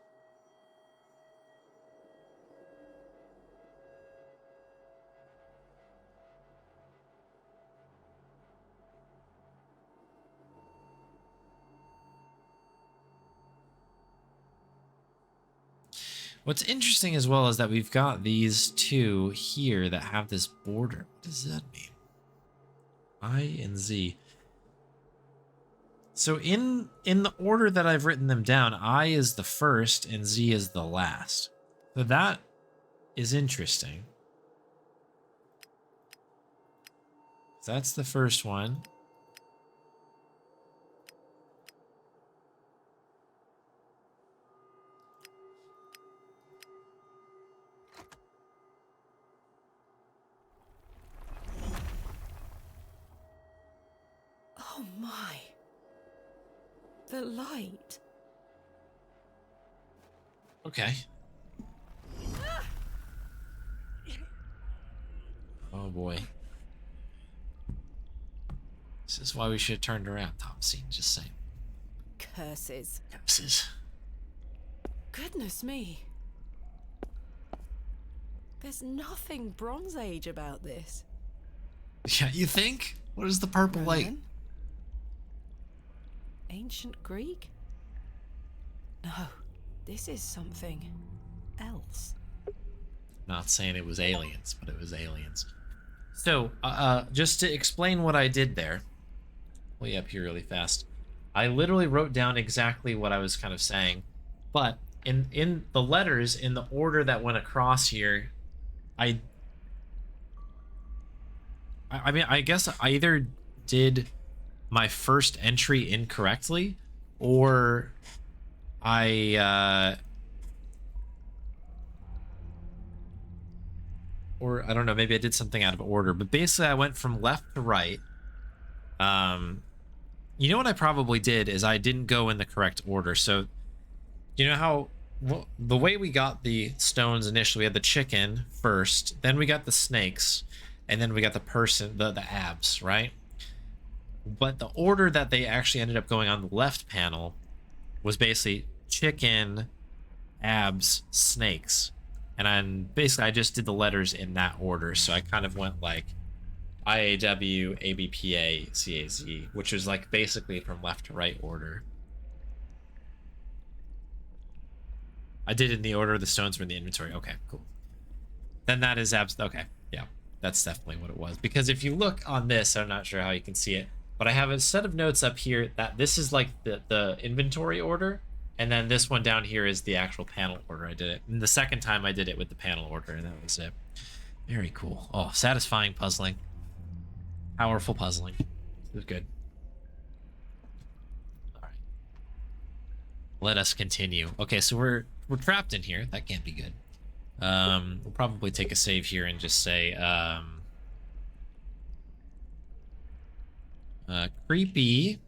What's interesting as well is that we've got these two here that have this border. What does that mean? I and Z. So in the order that I've written them down, I is the first and Z is the last. So that is interesting. So that's the first one. Oh my. The light. Okay. Oh boy. This is why we should have turned around, Thomasine, just saying. Curses. Curses. Goodness me. There's nothing Bronze Age about this. Yeah, you think? What is the purple light? Roman? Ancient Greek? No, this is something else. Not saying it was aliens, but it was aliens. So, just to explain what I did there, way up here really fast. I literally wrote down exactly what I was kind of saying, but in the letters, in the order that went across here, I mean, I guess I either did my first entry incorrectly, or or I don't know, maybe I did something out of order, but basically I went from left to right. You know what I probably did is I didn't go in the correct order. So, you know how the way we got the stones initially, we had the chicken first, then we got the snakes, and then we got the person, the abs, right? But the order that they actually ended up going on the left panel was basically chicken, abs, snakes. And basically I just did the letters in that order. So I kind of went like IAW, ABPA, CAZ, which was like basically from left to right order. I did it in the order the stones were in the inventory. Okay, cool. Then that is okay, yeah, that's definitely what it was. Because if you look on this, I'm not sure how you can see it, but I have a set of notes up here that this is like the inventory order, and then this one down here is the actual panel order I did it. And the second time I did it with the panel order, and that was it. Very cool. Oh, satisfying puzzling. Powerful puzzling. It was good. All right. Let us continue. Okay, so we're trapped in here. That can't be good. We'll probably take a save here and just say creepy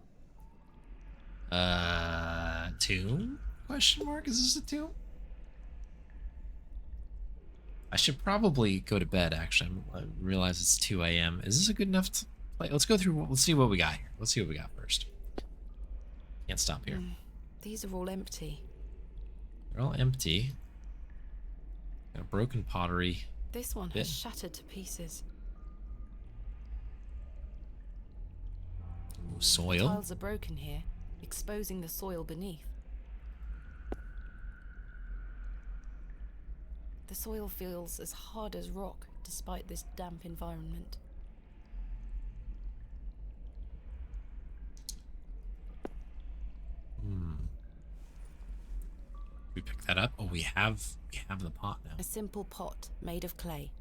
tomb? Question mark? Is this a tomb? I should probably go to bed, actually. I realize it's 2 a.m. Is this a good enough play? Let's go through. Let's see what we got here. Let's see what we got first. Can't stop here. These are all empty. They're all empty. Got a broken pottery. This one has shattered to pieces. Ooh, soil. The tiles are broken here, exposing the soil beneath. The soil feels as hard as rock, despite this damp environment. We pick that up. Oh, we have the pot now. A simple pot made of clay.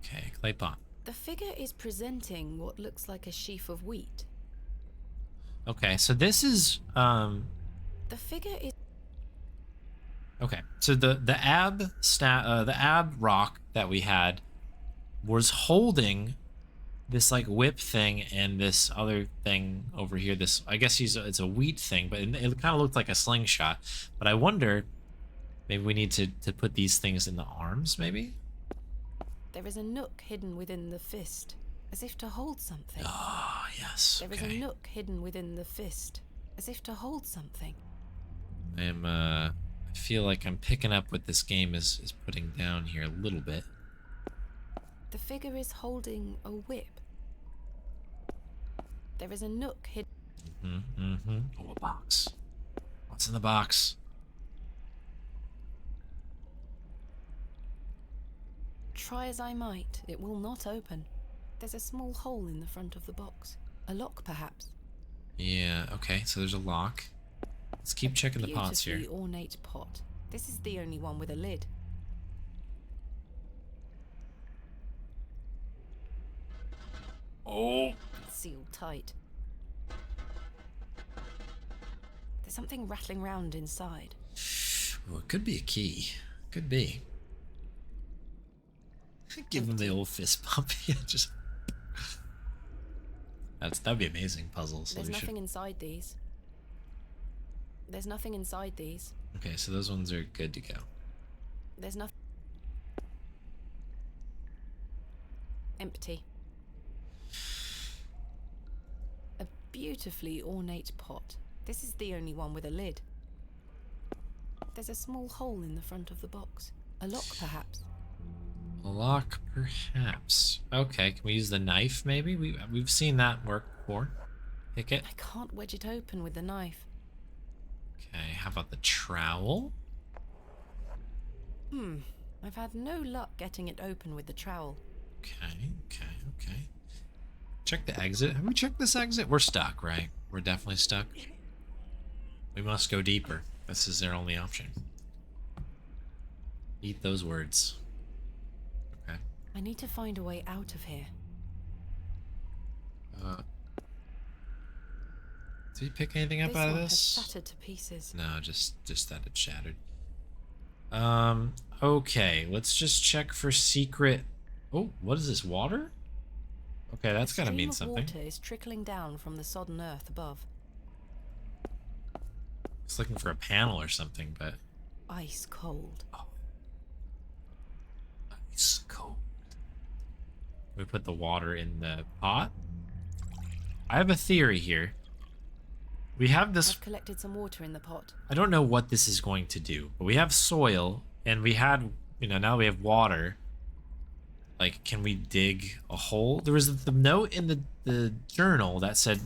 Okay, clay pot. The figure is presenting what looks like a sheaf of wheat. Okay, so this is The figure is okay. So the ab rock that we had was holding this like whip thing and this other thing over here. This, I guess it's a wheat thing, but it kind of looked like a slingshot. But I wonder, maybe we need to put these things in the arms, maybe? There is a nook hidden within the fist, as if to hold something. Ah, yes. There is a nook hidden within the fist, as if to hold something. I feel like I'm picking up what this game is putting down here a little bit. The figure is holding a whip. There is a nook hidden. Oh, a box. What's in the box? Try as I might, it will not open. There's a small hole in the front of the box. A lock, perhaps. Yeah, okay, so there's a lock. Let's keep checking the pots here. Beautifully ornate pot. This is the only one with a lid. Oh! It's sealed tight. There's something rattling round inside. Well, it could be a key. Could be. Give him the old fist bump. Yeah, just. That'd be amazing puzzles. There's nothing inside these. There's nothing inside these. Okay, so those ones are good to go. There's nothing. Empty. A beautifully ornate pot. This is the only one with a lid. There's a small hole in the front of the box. A lock, perhaps. A lock, perhaps. Okay, can we use the knife, maybe? We've seen that work before. Pick it. I can't wedge it open with the knife. Okay, how about the trowel? I've had no luck getting it open with the trowel. Okay. Check the exit. Have we checked this exit? We're stuck, right? We're definitely stuck. We must go deeper. This is their only option. Eat those words. Okay. I need to find a way out of here. Did you pick anything up This out of one this? has shattered to pieces. No, just that it shattered. Okay, let's just check for secret. Oh, what is this, water? Okay, that's gotta mean something. Water is trickling down from the sodden earth above. It's looking for a panel or something, but Ice cold. oh. Ice cold. We put the water in the pot. I have a theory here. We have this. I've collected some water in the pot. I don't know what this is going to do, but we have soil, and we had, now we have water. Like, can we dig a hole? There was the note in the journal that said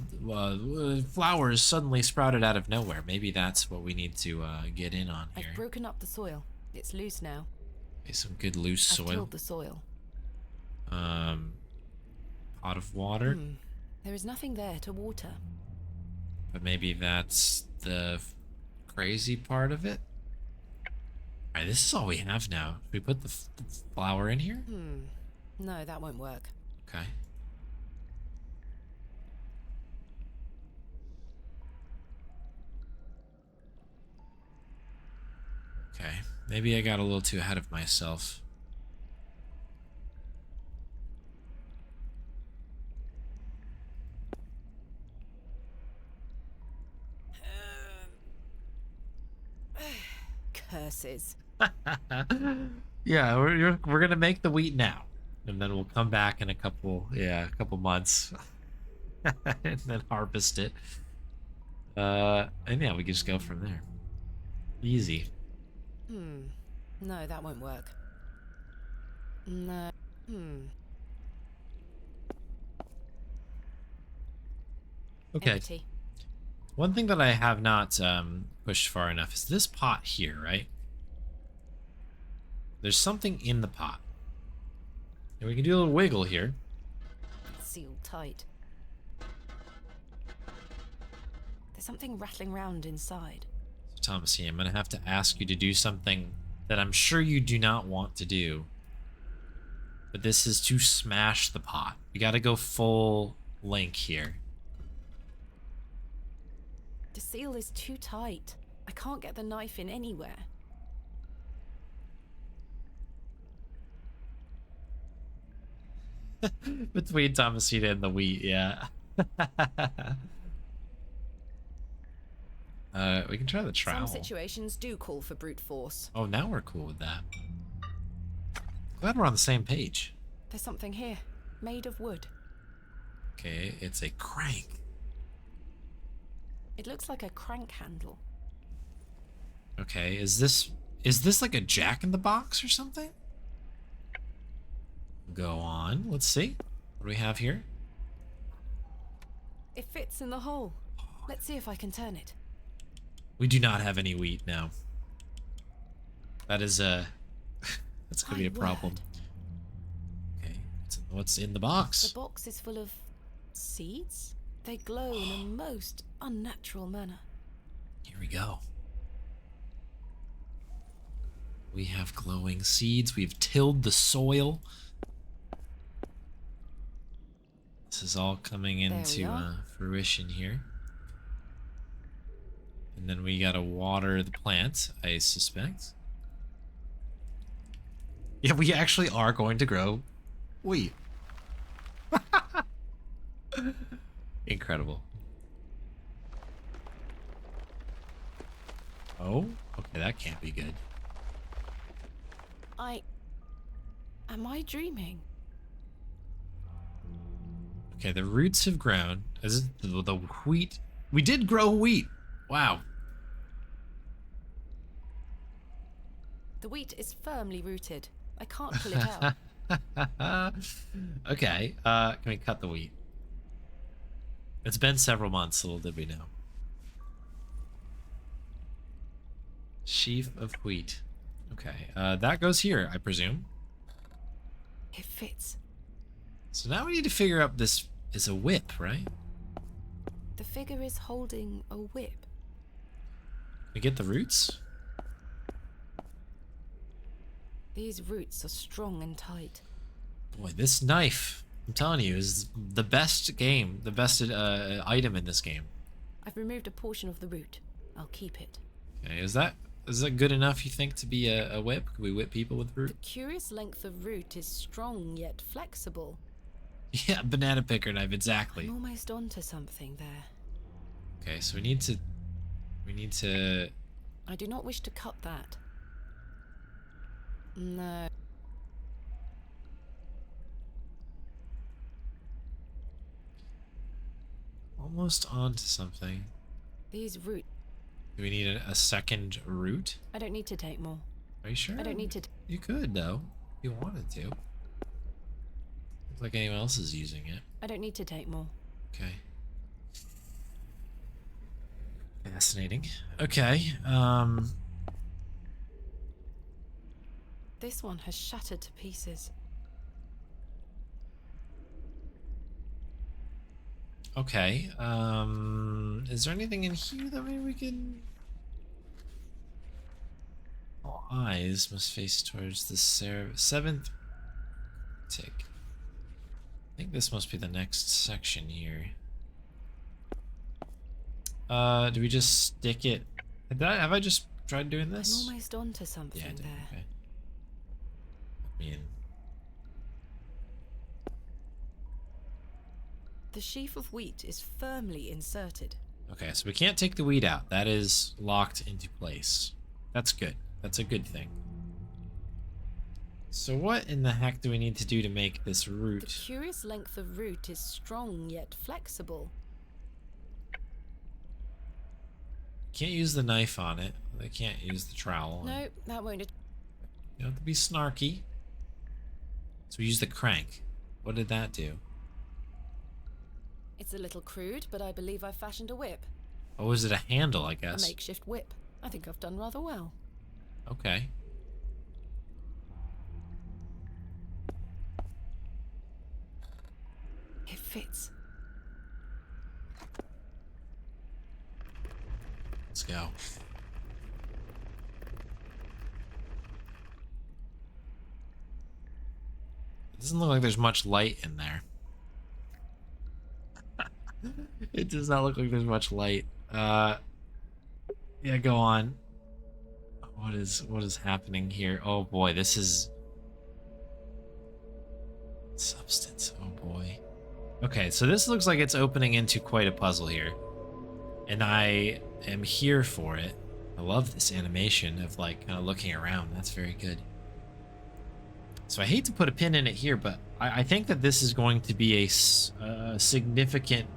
flowers suddenly sprouted out of nowhere. Maybe that's what we need to get in on here. I've broken up the soil. It's loose now. Okay, some good loose I've soil. tilled the soil. Pot of water. There is nothing there to water. But maybe that's the crazy part of it. Alright, this is all we have now. Should we put the flower in here? No, that won't work. Okay. Okay. Maybe I got a little too ahead of myself. Curses. Yeah, we're gonna make the wheat now, and then we'll come back in a couple months, and then harvest it. And yeah, we can just go from there. Easy. No, that won't work. No. Okay. Empty. One thing that I have not pushed far enough is this pot here, right? There's something in the pot. And we can do a little wiggle here. It's sealed tight. There's something rattling round inside. So, Thomasy, I'm going to have to ask you to do something that I'm sure you do not want to do. But this is to smash the pot. We got to go full link here. The seal is too tight. I can't get the knife in anywhere. Between Thomasina and the wheat, yeah. We can try the trowel. Some situations do call for brute force. Oh, now we're cool with that. Glad we're on the same page. There's something here, made of wood. Okay, it's a crank. It looks like a crank handle. Okay, is this like a jack-in-the-box or something? Go on, let's see. What do we have here? It fits in the hole. Let's see if I can turn it. We do not have any wheat now. That is that's gonna be a problem. Okay, what's in the box? The box is full of seeds. They glow in a most unnatural manner. Here we go. We have glowing seeds. We've tilled the soil. This is all coming into fruition here. And then we gotta water the plant, I suspect. Yeah, we actually are going to grow wheat. Incredible. Oh, okay, that can't be good. Am I dreaming? Okay, the roots have grown. Is it the wheat? We did grow wheat. Wow. The wheat is firmly rooted. I can't pull it out. Okay, can we cut the wheat? It's been several months, little did we know. Sheaf of wheat. Okay, that goes here, I presume. It fits. So now we need to figure out this is a whip, right? The figure is holding a whip. We get the roots? These roots are strong and tight. Boy, this knife, I'm telling you, is the best item in this game. I've removed a portion of the root. I'll keep it. Okay, is that good enough, you think, to be a whip? Could we whip people with root? The curious length of root is strong yet flexible. Yeah, banana picker knife, exactly. I'm almost onto something there. Okay, so we need to... I do not wish to cut that. No. Almost onto something. These roots. Do we need a second root? I don't need to take more. Are you sure? I don't need to. You could, though, if you wanted to. Looks like anyone else is using it. I don't need to take more. Okay. Fascinating. Okay, This one has shattered to pieces. okay, is there anything in here that maybe we can... All eyes must face towards the 7th tick. I think this must be the next section here. Do we just stick it? Have I just tried doing this? I'm almost onto something Yeah, I did. there. Okay. I mean, The sheaf of wheat is firmly inserted. okay, so we can't take the wheat out. That is locked into place. That's good. That's a good thing. So what in the heck do we need to do to make this The root? curious length of root is strong yet flexible. Can't use the knife on it. They can't use the trowel. No, that won't. You don't have to be snarky. So we use the crank. What did that do? It's a little crude, but I believe I've fashioned a whip. Oh, is it a handle, I A guess? makeshift whip. I think I've done rather well. Okay. It fits. Let's go. It doesn't look like there's much light in there. It does not look like there's much light. Yeah, go on. What is happening here? Oh boy, this is substance. Oh boy. Okay, so this looks like it's opening into quite a puzzle here. And I am here for it. I love this animation of like kind of looking around. That's very good. So I hate to put a pin in it here, but I think that this is going to be a significant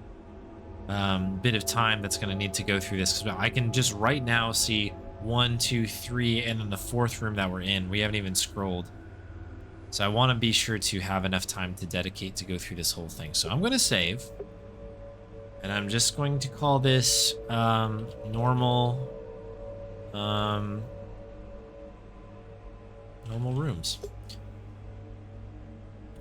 bit of time that's going to need to go through this. Because I can just right now see 1, 2, 3, and then the 4th room that we're in. We haven't even scrolled. So I want to be sure to have enough time to dedicate to go through this whole thing. So I'm going to save. And I'm just going to call this normal rooms.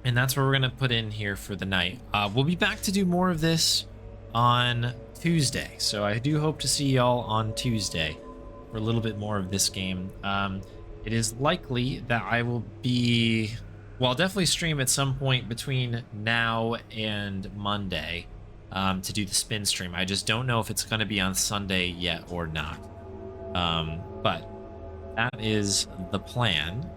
And that's where we're going to put in here for the night. We'll be back to do more of this on Tuesday. So I do hope to see y'all on Tuesday for a little bit more of this game. It is likely that I will be... Well, I'll definitely stream at some point between now and Monday to do the spin stream. I just don't know if it's going to be on Sunday yet or not. But that is the plan.